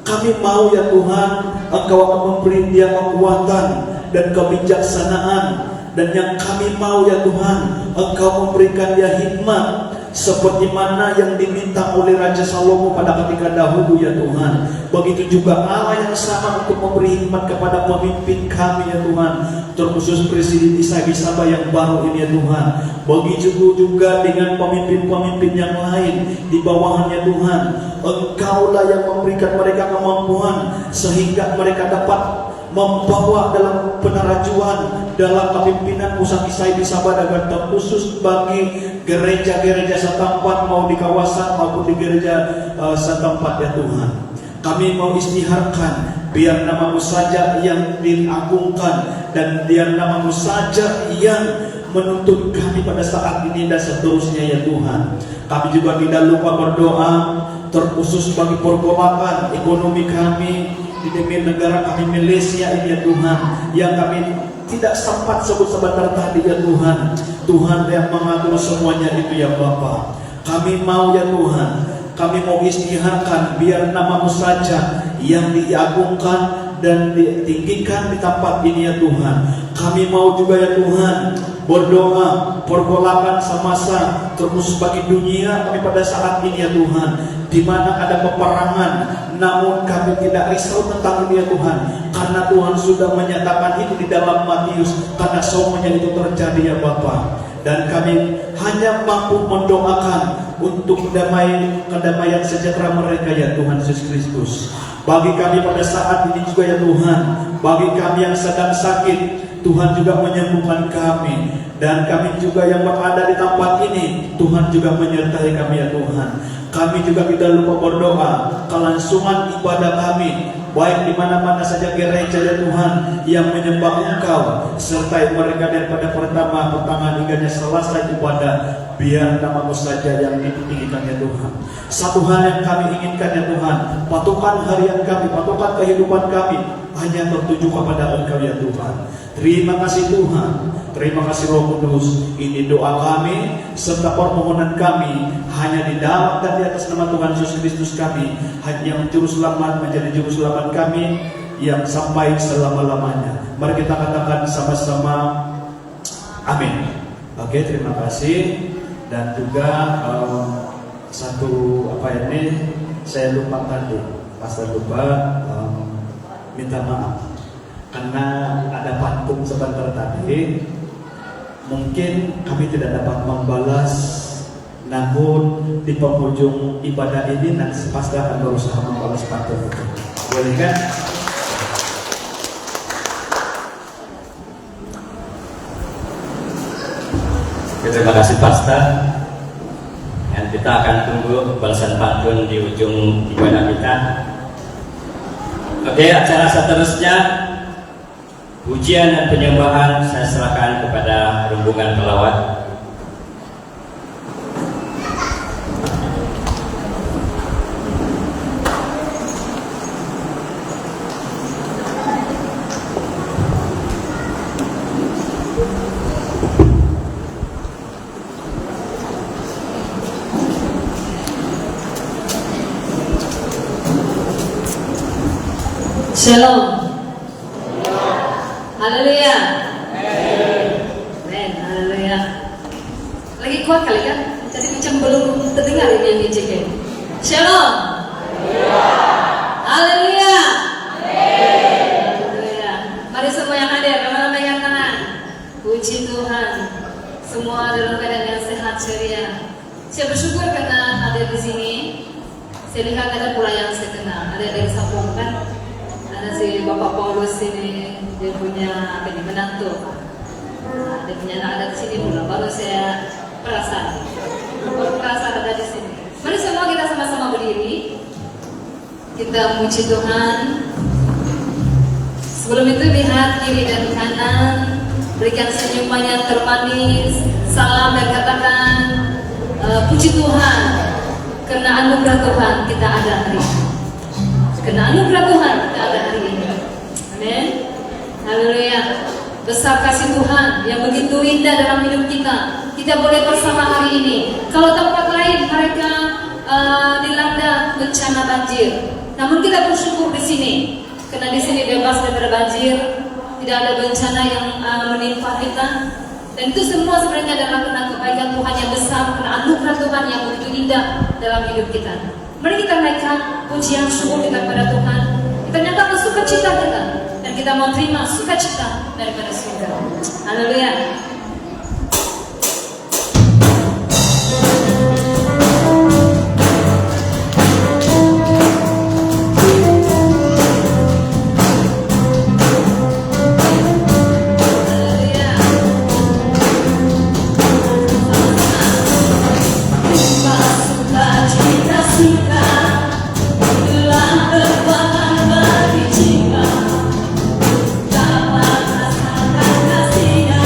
kami mau ya Tuhan Engkau akan memberi dia kekuatan dan kebijaksanaan, dan yang kami mau ya Tuhan Engkau memberikan dia hikmat seperti mana yang diminta oleh Raja Salomo pada ketika dahulu ya Tuhan. Begitu juga Allah yang sama untuk memberi hikmat kepada pemimpin kami ya Tuhan, terkhusus Presiden ISIB Sabah yang baru ini ya Tuhan. Begitu juga dengan pemimpin-pemimpin yang lain di bawahannya Tuhan. Engkaulah yang memberikan mereka kemampuan sehingga mereka dapat membawa dalam penerajuan dalam kepimpinan pusat ISIB Sabah, dan terkhusus bagi gereja-gereja setempat, mau di kawasan maupun di gereja setempat ya Tuhan. Kami mau istiharkan biar nama-Mu saja yang diagungkan dan biar nama-Mu saja yang menuntun kami pada saat ini dan seterusnya ya Tuhan. Kami juga tidak lupa berdoa terkhusus bagi pergolakan ekonomi kami di demi negara kami Malaysia ini ya Tuhan, yang kami tidak sempat sebut sebentar tadi ya Tuhan. Tuhan yang mengatur semuanya itu ya Bapa. Kami mau ya Tuhan, kami mau istiharkan biar nama-Mu saja yang diagungkan dan ditinggikan di tempat ini ya Tuhan. Kami mau juga ya Tuhan berdoa, pergolakan semasa terus bagi dunia kami pada saat ini ya Tuhan, di mana ada peperangan, namun kami tidak risau tentang ini ya Tuhan, karena Tuhan sudah menyatakan itu di dalam Matius, karena semuanya itu terjadi ya Bapa. Dan kami hanya mampu mendoakan untuk kedamaian sejahtera mereka ya Tuhan Yesus Kristus. Bagi kami pada saat ini juga ya Tuhan, bagi kami yang sedang sakit, Tuhan juga menyembuhkan kami. Dan kami juga yang berada di tempat ini, Tuhan juga menyertai kami ya Tuhan. Kami juga tidak lupa berdoa, kelangsungan ibadah kami, baik di mana-mana saja gereja ya Tuhan yang menyembah Engkau, sertai mereka daripada pertama pertengahan hingga selesai ibadah, biar namamu saja yang ditinggikan ya Tuhan. Satu hal yang kami inginkan ya Tuhan, patokan harian kami, patokan kehidupan kami hanya tertuju kepada Engkau ya Tuhan. Terima kasih Tuhan, terima kasih Roh Kudus. Ini doa kami serta permohonan kami hanya di dalam dan di atas nama Tuhan Yesus Kristus kami, yang juru selamat menjadi juru selamat kami yang sampai selama-lamanya. Mari kita katakan sama-sama amin. Oke, terima kasih. Dan juga satu ini saya lupa tadi, pastor lupa minta maaf karena ada pantun sebentar tadi, mungkin kami tidak dapat membalas, namun di penghujung ibadah ini nanti pasti akan berusaha membalas pantun itu. Boleh kan? Terima kasih Pastor. Dan kita akan tunggu balasan pantun di ujung ibadah kita. Oke, acara seterusnya pujian dan penyembahan saya serahkan kepada rombongan pelawat. Shalom. Haleluya. Amen. Haleluya. Lagi kuat kali kan? Jadi macam belum terdengar ini yang dicek. Shalom. Haleluya. Haleluya. Mari semua yang hadir, nama-nama yang kanan. Puji Tuhan. Semua dalam keadaan yang sehat ceria. Saya bersyukur karena hadir di sini. Saya lihat ada pula yang saya kenal. Ada dari Sapong kan? Ada si Bapak Paulus ini, dia punya menantu. Dia punya anak ada di sini pula. Baru saya perasan ada di sini. Mari semua kita sama-sama berdiri. Kita puji Tuhan. Sebelum itu lihat kiri dan kanan, berikan senyuman yang termanis, salam dan katakan puji Tuhan karena anugerah Tuhan kita ada hari ini. Karena anugerah Tuhan kita ada hari ini. Amin. Haleluya. Besar kasih Tuhan yang begitu indah dalam hidup kita. Kita boleh bersama hari ini. Kalau tempat lain mereka dilanda bencana banjir, namun kita bersyukur di sini karena di sini bebas dari banjir, tidak ada bencana yang menimpa kita. Dan itu semua sebenarnya adalah karena kebaikan Tuhan yang besar, karena anugerah Tuhan yang begitu indah dalam hidup kita. Mari kita naikkan pujian syukur kita kepada Tuhan. Kita nyatakan sukacita kita, dan kita mau terima sukacita daripada surga. Haleluya. Dapat rasakan kasih-Nya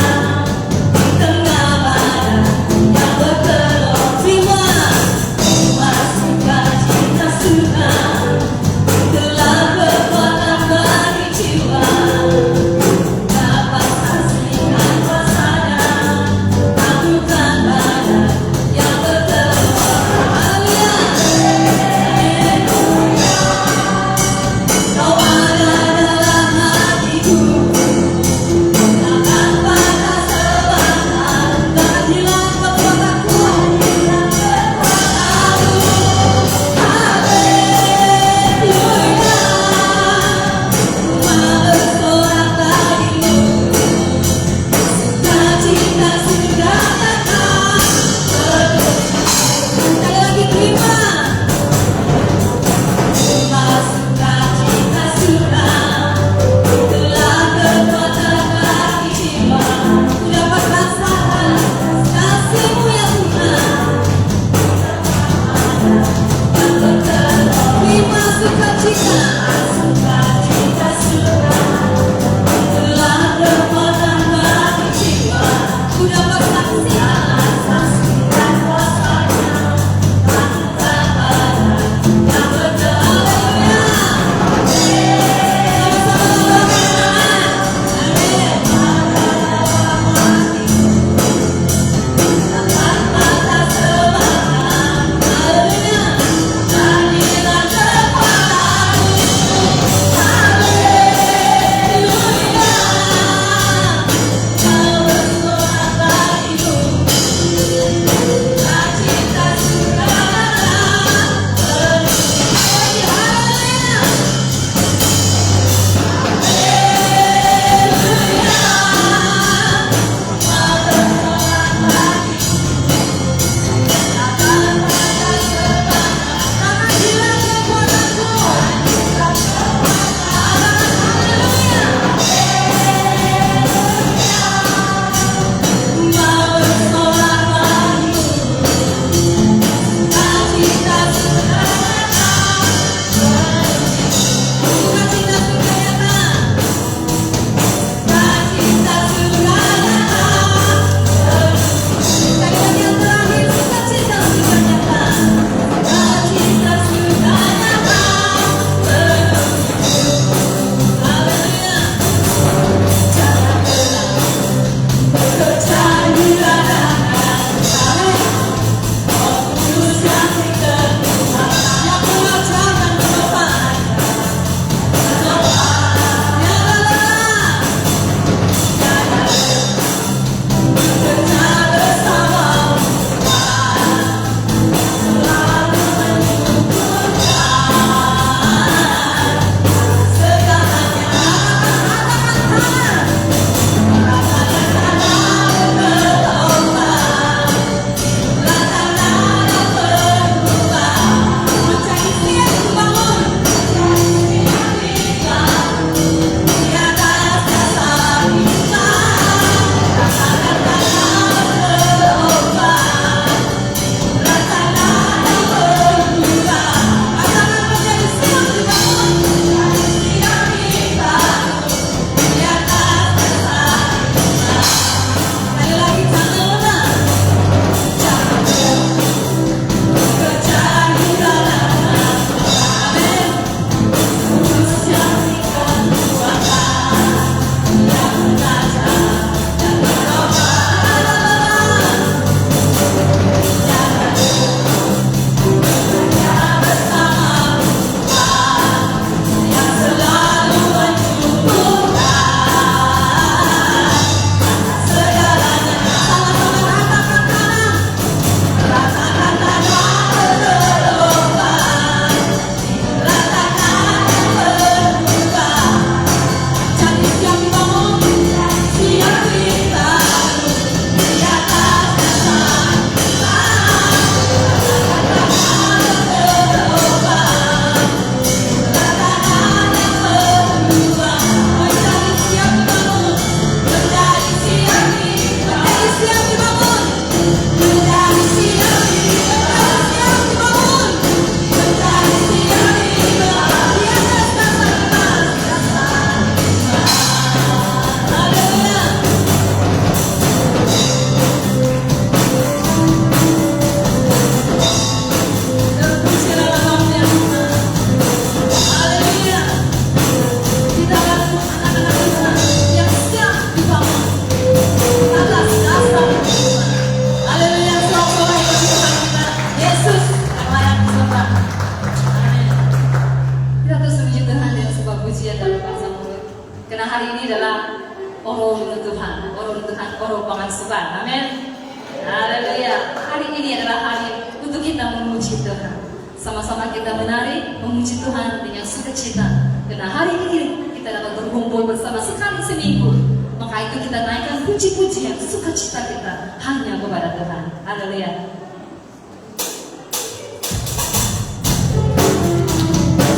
Karena hari ini adalah oro Tuhan, oro pangasuhan. Amin. Haleluya. Hari ini adalah hari untuk kita memuji Tuhan. Sama-sama kita menari, memuji Tuhan dengan sukacita. Karena hari ini kita dapat berkumpul bersama sekali seminggu. Maka itu kita naikkan puji-pujian, sukacita kita hanya kepada Tuhan. Haleluya.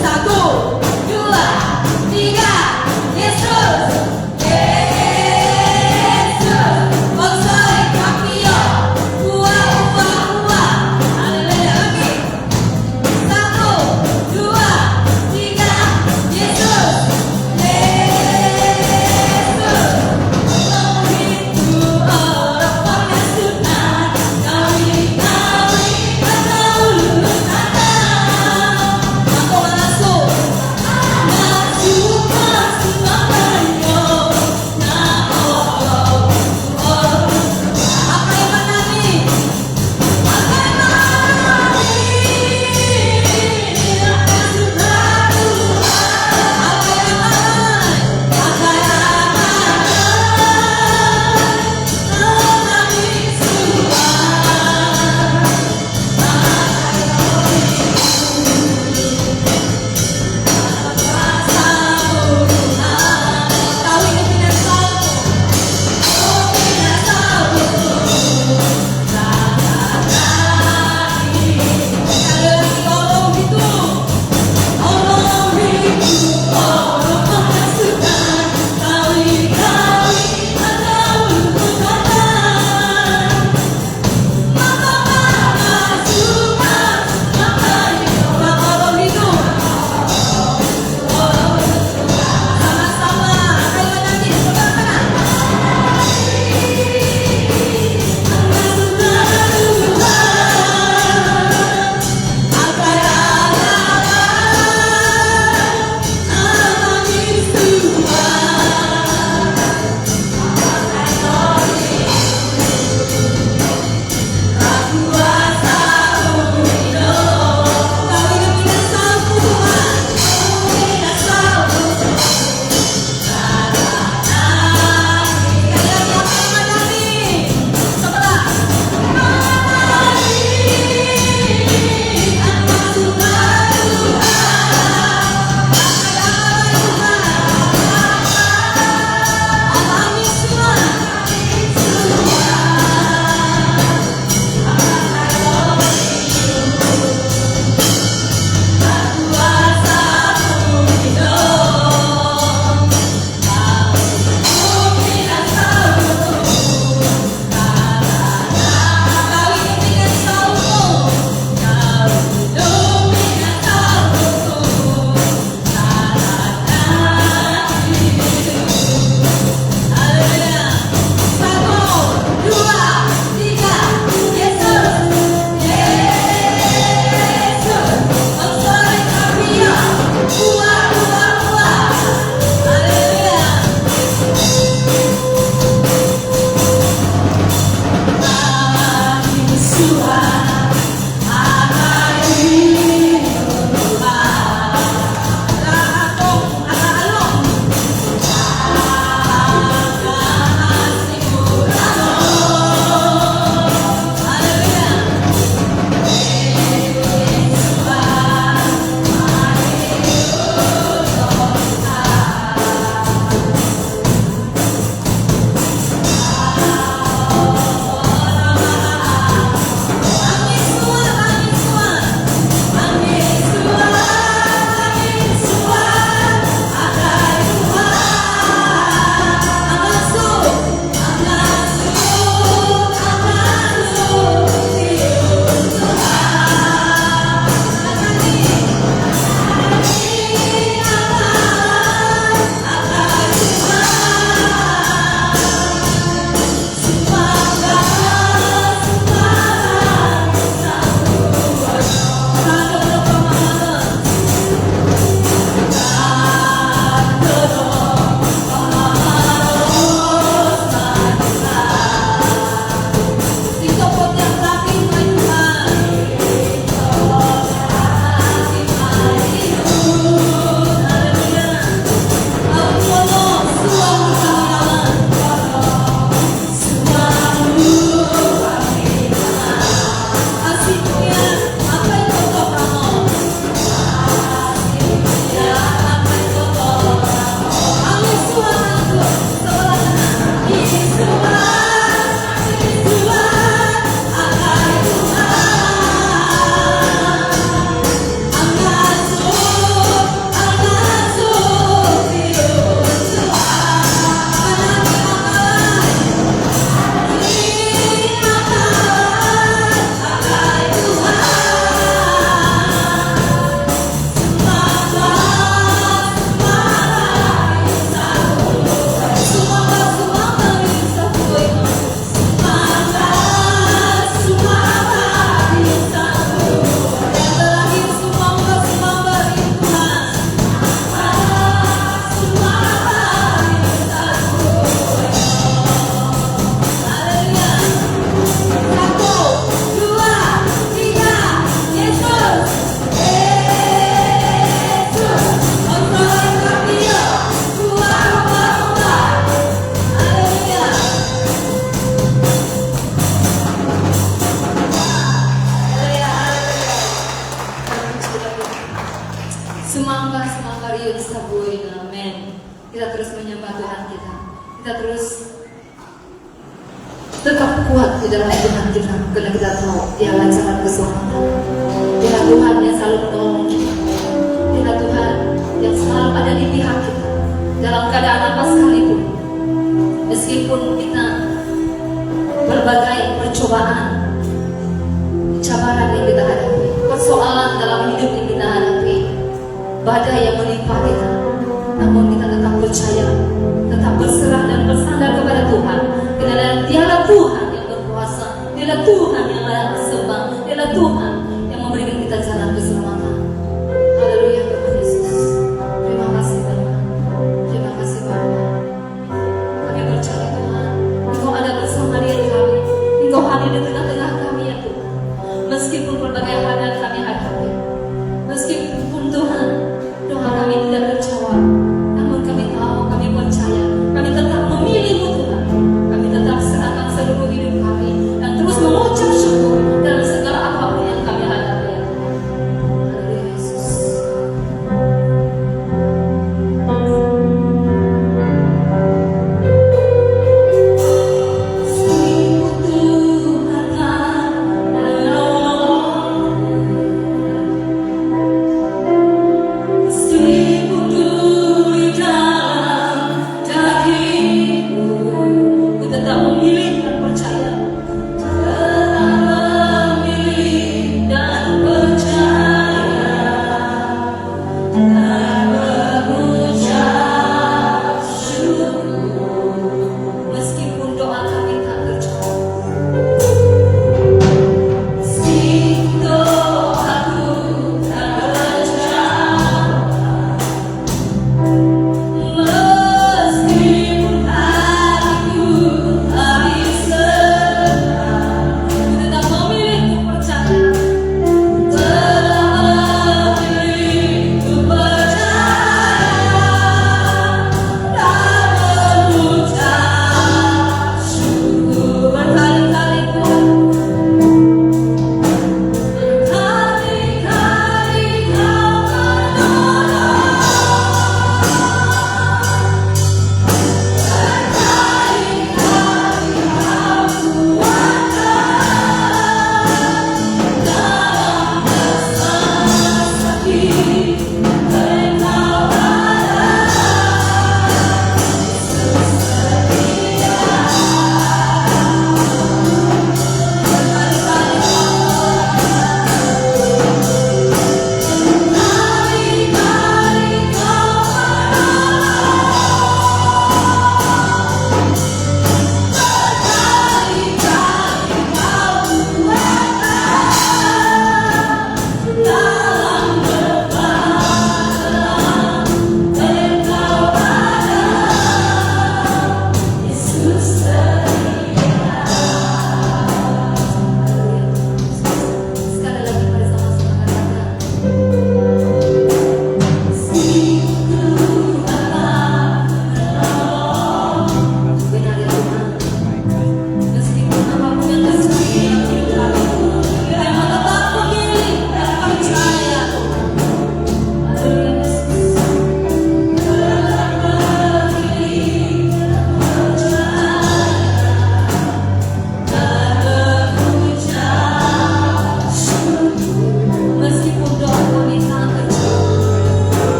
Satu, dua, tiga, Yesus, Yesus, Bonsai Kapio, Hua, Haleluya lagi. Satu, dua, tiga, Yesus, Yesus, oh itu orang pengasuhan, kami menyembah Tuhan kita. Kita terus tetap kuat di dalam Tuhan kita, karena kita tahu Dialah jalan keselamatan. Dialah Tuhan yang selalu menolong kita. Dialah Tuhan yang selalu ada di pihak kita dalam keadaan apa sekalipun. Meskipun kita berbagai percobaan, cabaran yang kita hadapi, persoalan dalam hidup yang kita hadapi, badai yang menimpa kita, namun kita tetap percaya, tetap berserah dan bersandar kepada Tuhan. Karena Dialah Tuhan yang berkuasa, Dialah Tuhan yang layak disembah, Dialah Tuhan yang memberikan kita jalan keselamatan. Haleluya Tuhan Yesus. Terima kasih Bapa. Terima kasih Bapa. Kami percaya Tuhan, Engkau ada bersama diri kami. Engkau hadir di tengah-tengah kami ya Tuhan. Meskipun berbagai hal yang kami hadapi, meskipun Tuhan, doa kami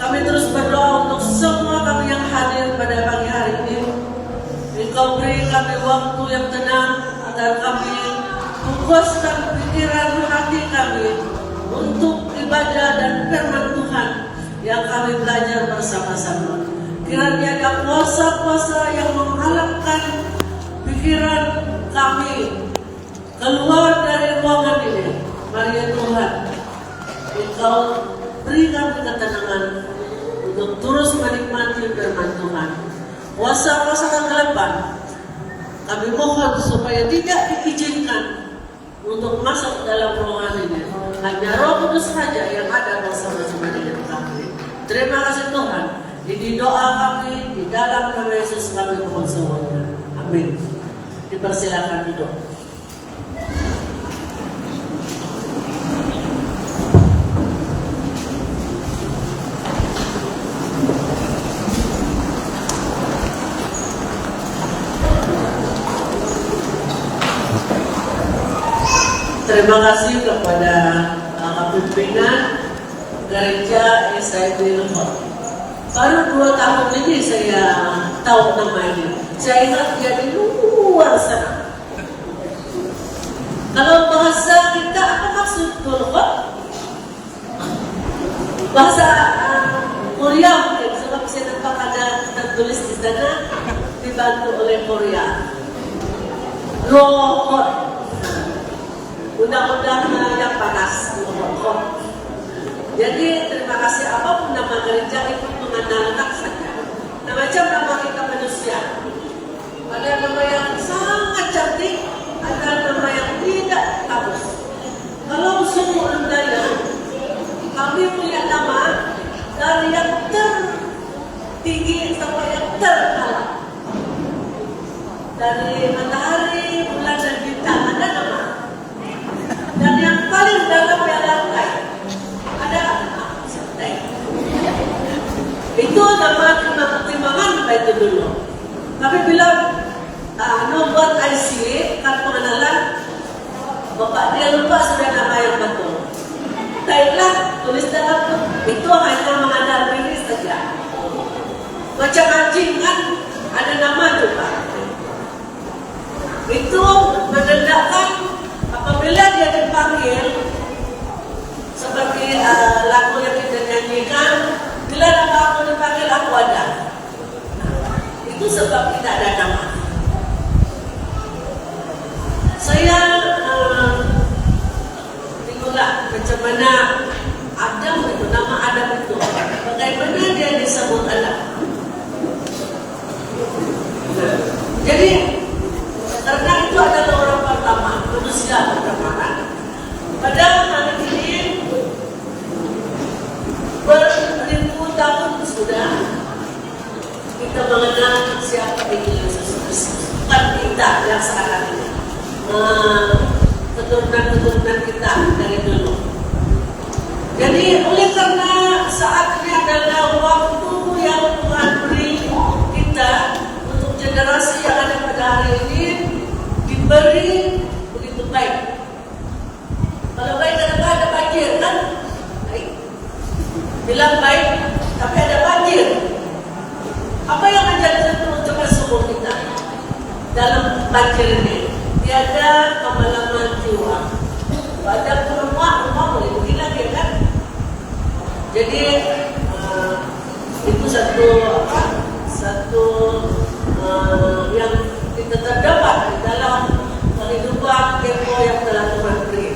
Kami terus berdoa untuk semua kami yang hadir pada pagi hari ini. Engkau beri kami waktu yang tenang agar kami puaskan pikiran hati kami untuk ibadah dan firman Tuhan yang kami belajar bersama-sama. Kiranya ada kuasa-kuasa yang menghalangkan pikiran kami keluar dari ruangan ini. Mari ya Tuhan, Engkau beri kami ketenangan untuk terus menikmati firman Tuhan. Kuasa-kuasa kegelapan kami mohon supaya tidak diizinkan untuk masuk dalam ruangan ini. Hanya Roh Kudus saja yang ada bersama-sama dengan kami. Terima kasih Tuhan. Ini doa kami di dalam nama Yesus kami mohon semuanya. Amin. Dipersilakan duduk. Terima kasih kepada pimpinan Gereja SIB Lombok. Baru 2 tahun ini saya tahu nama ini. Saya ingat dia di luar sana. Kalau bahasa kita apa maksud Lombok? Bahasa Korea mungkin, sebab saya nampak ada tertulis di sana dibantu oleh Korea. Lombok. Undang-undang yang panas. Jadi terima kasih apapun nama gereja itu mengandalkan saja. Nah, macam nama kita manusia. Ada nama yang sangat cantik, ada nama yang tidak bagus. Kalau suku Undaya, kami punya nama dari yang tertinggi sampai yang terdalam. Dari matahari, bulan dan bintang ada nama. Dan yang paling dalam ya lantai ada lantai. Itu nama pertimbangan kita itu dulu. Tapi bilang nomor IC kan pengenalan bapak dia lupa sudah nama yang betul. Baiklah tulis dalam itu hanya mengandalkan ini saja. Macam anjing kan ada nama juga. Itu menandakan apabila dia dipanggil seperti lagu yang kita nyanyikan, bila nama aku dipanggil aku ada. Itu sebab tidak ada nama. Saya tengoklah macam mana Adam itu, nama Adam itu, bagaimana dia disebut Allah. Jadi karena itu adalah orang pertama, manusia pertama. Pada hari ini beribu tahun sudah kita mengenal siapa itu Yesus Kristus. Bukan kita yang sekarang ini, keturunan-keturunan kita dari dulu. Jadi oleh karena saat ini adalah waktu yang Tuhan beri kita untuk generasi yang ada pada hari ini diberi begitu baik. Kalau baik ada banjir kan? Baik. Bilang baik, tapi ada banjir. Apa yang menjadi untuk subur kita dalam banjir ini? Tiada kemalaman jiwa. Ada rumah boleh begini lagi kan? Jadi itu satu yang kita terdapat di dalam kehidupan tempo yang telah Tuhan beri.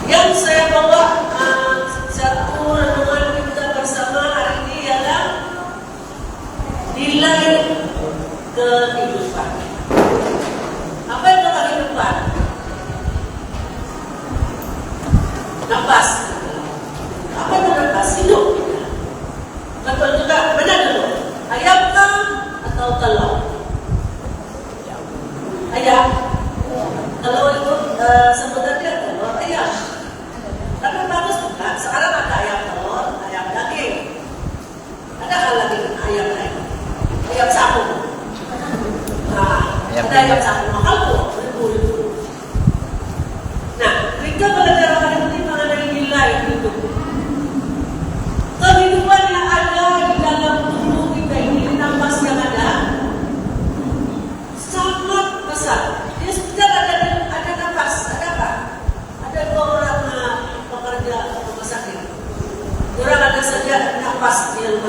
Yang saya bawa satu renungan kita bersama hari ini ialah nilai kehidupan. Apa itu kehidupan? Nafas. Apa itu nafas? Hidup. Betul juga, benar dulu. Ayam kah atau telur? Ayam. Kalau itu sebenarnya telur ayam. Karena bagus bukan? Sekarang ada ayam telur, ayam daging. Ada hal lagi ayam lain. Ayam sapu. Nah, ada ayam sapu mahal tuh, ribu-ribu. Nah, kita belajar hari ini mengenai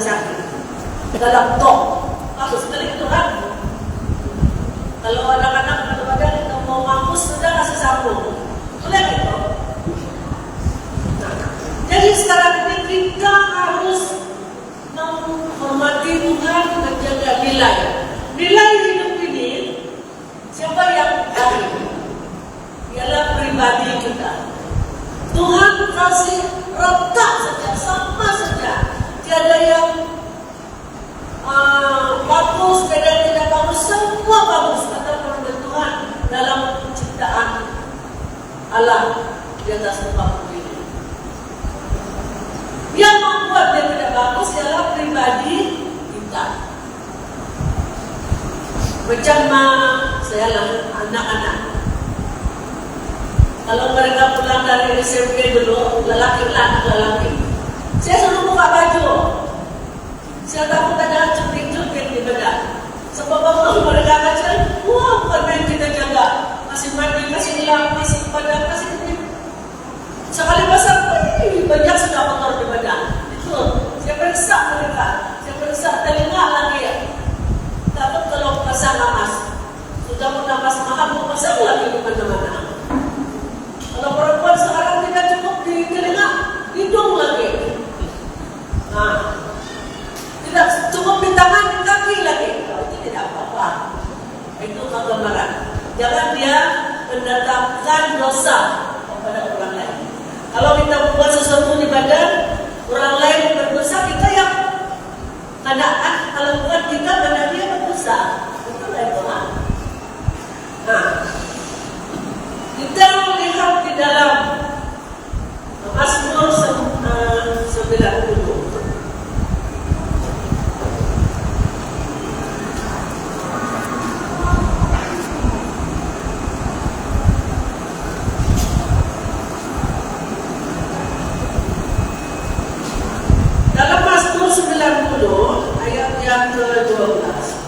sakit. Dalam tok. Aku sekali Tuhan. Kalau anak-anak kadang-kadang kita mau mampus sudah kasih sambung. Boleh gitu. Nah, jadi sekarang ini kita harus menghormati Tuhan, menjaga nilai. Nilai hidup ini siapa yang ada? Ialah pribadi kita. Tuhan kasih rata saja, sama saja. Tiada yang bagus, tiada yang tidak bagus, semua bagus kata firman Tuhan dalam ciptaan Allah di atas muka bumi ini. Yang membuat dia tidak bagus ialah pribadi kita. Macam saya anak-anak. Kalau mereka pulang dari SMP dulu, lelaki. Saya suruh buka baju. Saya takut ada cuping-cuping di badan. Sebab mereka kacau, wah bukan main kita jaga. Masih mandi, masih hilang, masih badan, masih ini. Sekali pasang, banyak sudah kotor di badan. Itu, saya periksa mereka. Saya periksa telinga lagi ya. Takut kalau pasang namas. Sudah pernah pasang mahal, pasang lagi di mana-mana. Kalau perempuan sekarang tidak cukup di telinga, hidung lagi. Nah, tidak cukup di tangan, di kaki lagi. Itu tidak apa-apa. Itu kegemaran. Jangan dia mendatangkan dosa kepada orang lain. Kalau kita buat sesuatu di badan, orang lain berdosa, kita yang keadaan. Kalau bukan kita, badan dia berdosa. Itu lain orang. Nah, kita lihat di dalam Mazmur 90. Dalam Mazmur 90 ayat yang ke-12.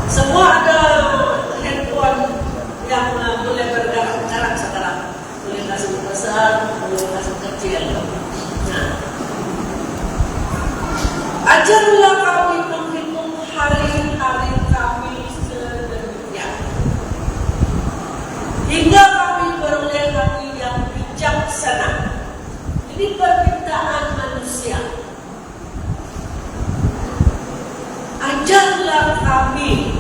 Semua ada handphone yang boleh bergerak sekarang. Boleh kasih besar, boleh kasih kecil. Nah, ajarlah kami menghitung hari-hari kami sedemikian, hingga kami beroleh hati yang bijaksana. Ini permintaan manusia. Ajarlah kami.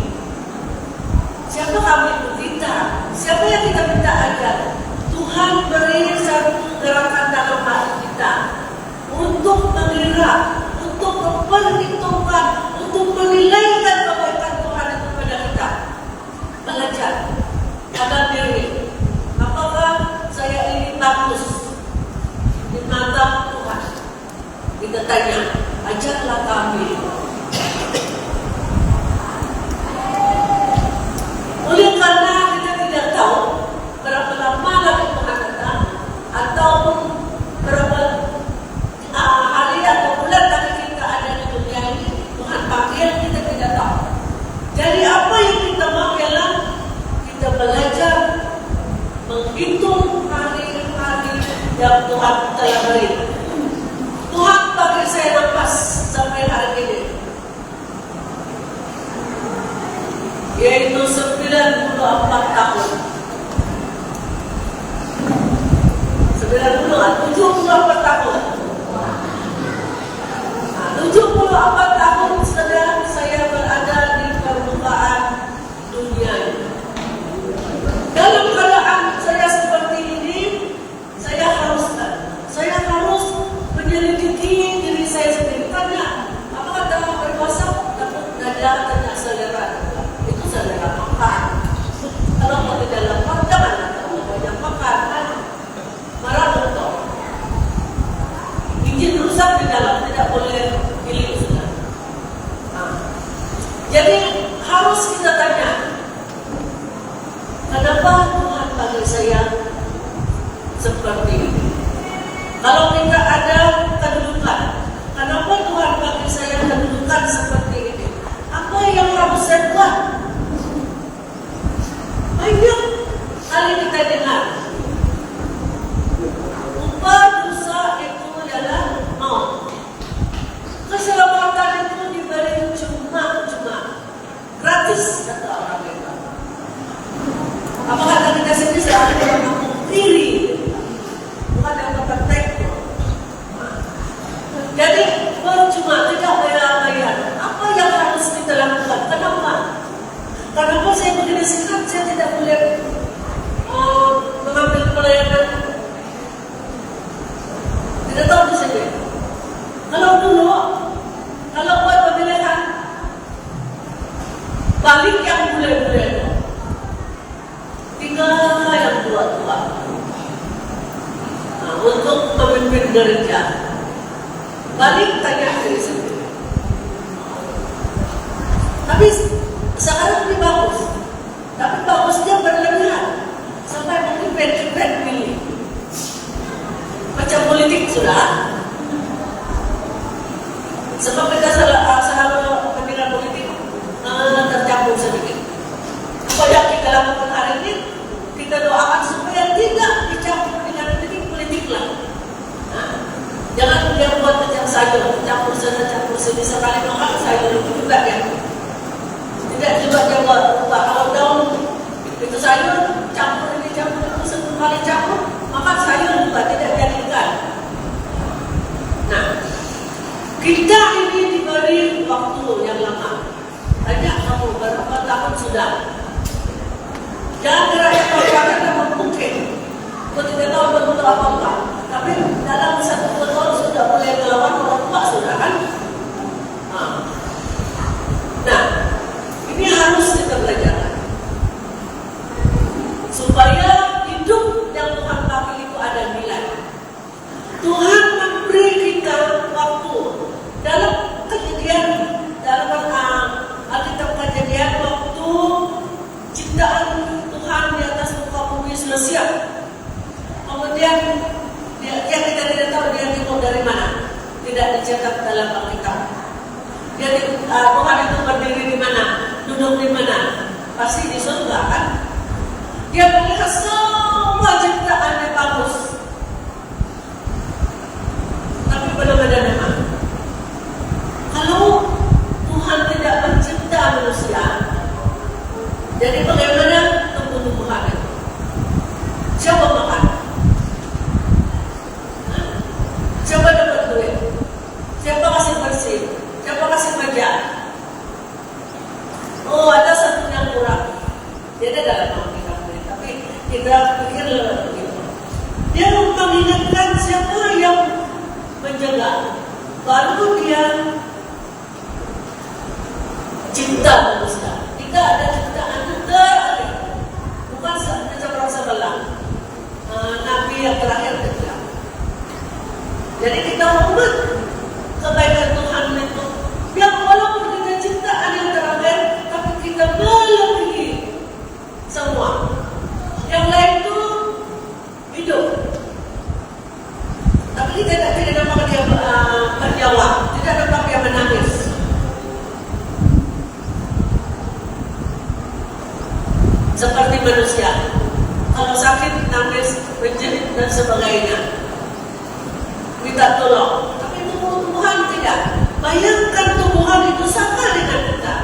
Siapa kami itu kita? Siapa yang kita minta ajar? Tuhan beri satu gerakan dalam hati kita untuk mengira, untuk memperhitungkan, untuk menilaikan kebaikan Tuhan itu kepada kita. Belajar pada diri. Apakah saya ini bagus di mata Tuhan? Kita tanya, ajarlah kami. Oleh karena kita tidak tahu berapa lama lagi Tuhan datang, ataupun berapa hari atau bulan lagi kita ada di dunia ini, Tuhan panggil, kita tidak tahu. Jadi apa yang kita mau ialah kita belajar menghitung hari-hari yang Tuhan telah beri. Tuhan bagi saya nafas sampai hari ini, yaitu 94 tahun. 74 tahun. Nah, 74 tahun sedang saya berada di permukaan dunia ini. Dalam keadaan saya seperti ini, saya harus menyelidiki diri saya sendiri. Tanya, apakah dalam berpuasa takut nada, tanya selera. Selera makan. Kalau mau di dalam makan, jangan banyak makan. Marah untuk izin rusak di dalam, tidak boleh pilih sudah. Jadi harus kita tanya, kenapa Tuhan bagi saya seperti ini? Kalau tidak ada kedudukan, kenapa Tuhan bagi saya kedudukan seperti ini? Apa yang harus saya buat? Banyak sini selalu mengaku diri, bukan yang terpenting. Jadi percuma tidak bayar. Apa yang harus kita lakukan? Kenapa? Kenapa saya begini sikap? Saya tidak boleh mengambil pelayanan. Tidak tahu di sini. Kalau dulu, kalau buat pemilihan, balik yang bule-bule itu, tinggal yang tua-tua. Nah, untuk pemimpin gereja, balik tanya diri sendiri. Tapi sekarang lebih bagus. Tapi bagusnya berlebihan. Sampai mungkin bed milih. Macam politik sudah. Sebab kita selalu pemilihan politik tercampur sedikit. Apa yang kita lakukan hari ini, kita doakan supaya tidak dicampur dengan politik lah. Nah, jangan dia buat macam sayur, campur sana campur sini, sekali makan sayur juga ya. Tidak juga dia buat ubah. Kalau daun itu sayur campur ini campur itu satu kali campur, maka sayur juga tidak jadikan. Nah, kita ini diberi waktu yang lama. Banyak kamu berapa tahun sudah. Jangan kira yang berkata mungkin. Kau tidak tahu betul apa-apa. Tapi dalam 1-2 tahun sudah mulai melawan orang tua sudah kan. Nah, ini harus kita belajar. Supaya hidup yang Tuhan pakai itu ada nilai. Tuhan memberi kita waktu. Dalam kejadian, dalam Alkitab Kejadian, waktu ciptaan Tuhan di atas muka bumi selesai. Kemudian dia kita tidak tahu dia timur dari mana, tidak dicatat dalam Alkitab. Tuhan itu berdiri di mana, duduk di mana, pasti di surga kan? Dia melihat semua ciptaannya bagus, tapi belum ada nama. Kalau Tuhan tidak mencipta manusia, jadi bagaimana tumbuh-tumbuhan itu? Siapa makan? Siapa dapat duit? Siapa kasih bersih? Siapa kasih meja? Oh, ada satu yang kurang. Dia ada dalam Alkitab, tapi kita pikir begitu. Dia mengingatkan siapa yang menjaga, baru dia cipta manusia. Tidak ada ciptaan terakhir, bukan macam orang sebelah. Nabi yang terakhir tidak. Jadi kita hormat kebaikan Tuhan itu. Yang walaupun kita ciptaan yang terakhir, tapi kita melebihi semua. Yang lain itu hidup. Tapi kita tidak nampak dia berjawab, tidak nampak dia menangis. Seperti manusia, kalau sakit nangis, menjerit dan sebagainya, minta tolong. Tapi tumbuhan tidak. Bayangkan tumbuhan itu sama dengan kita.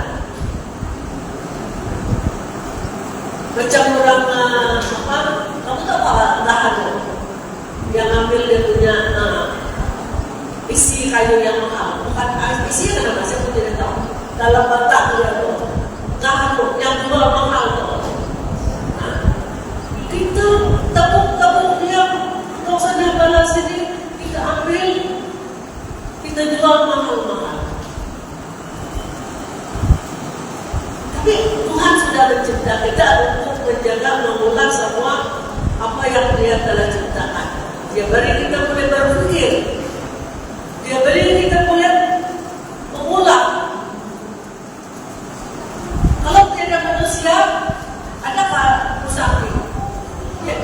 Macam orang kamu tahu apa lahan yang ambil dia punya isi kayu yang mahal, bukan isi yang mana saya pun tidak tahu. Dalam batang dia tuh lahan yang jual mahal tuh. Kita tabung-tabung yang kau sana balas ini kita ambil, kita jual mahal-mahal. Tapi Tuhan sudah mencipta kita untuk menjaga, mengulang semua apa yang Dia telah ciptakan. Dia beri kita boleh berpikir, Dia beri kita boleh mengulang. Kalau tidak manusia, adakah musafir? Ya,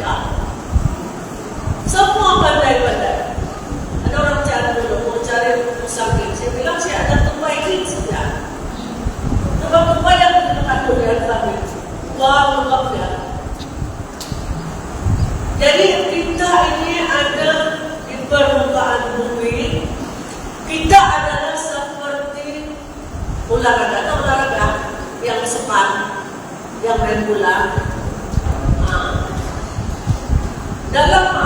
semua pandai-pandai. Ada orang cari dulu, mau cari musafir. Saya bilang saya ada tupai ini saja. Tupai yang dikandung dengan kami. Wah, lengkapnya. Jadi kita ini ada di permukaan bumi. Kita adalah seperti olahraga yang sepan, yang main bola. dalam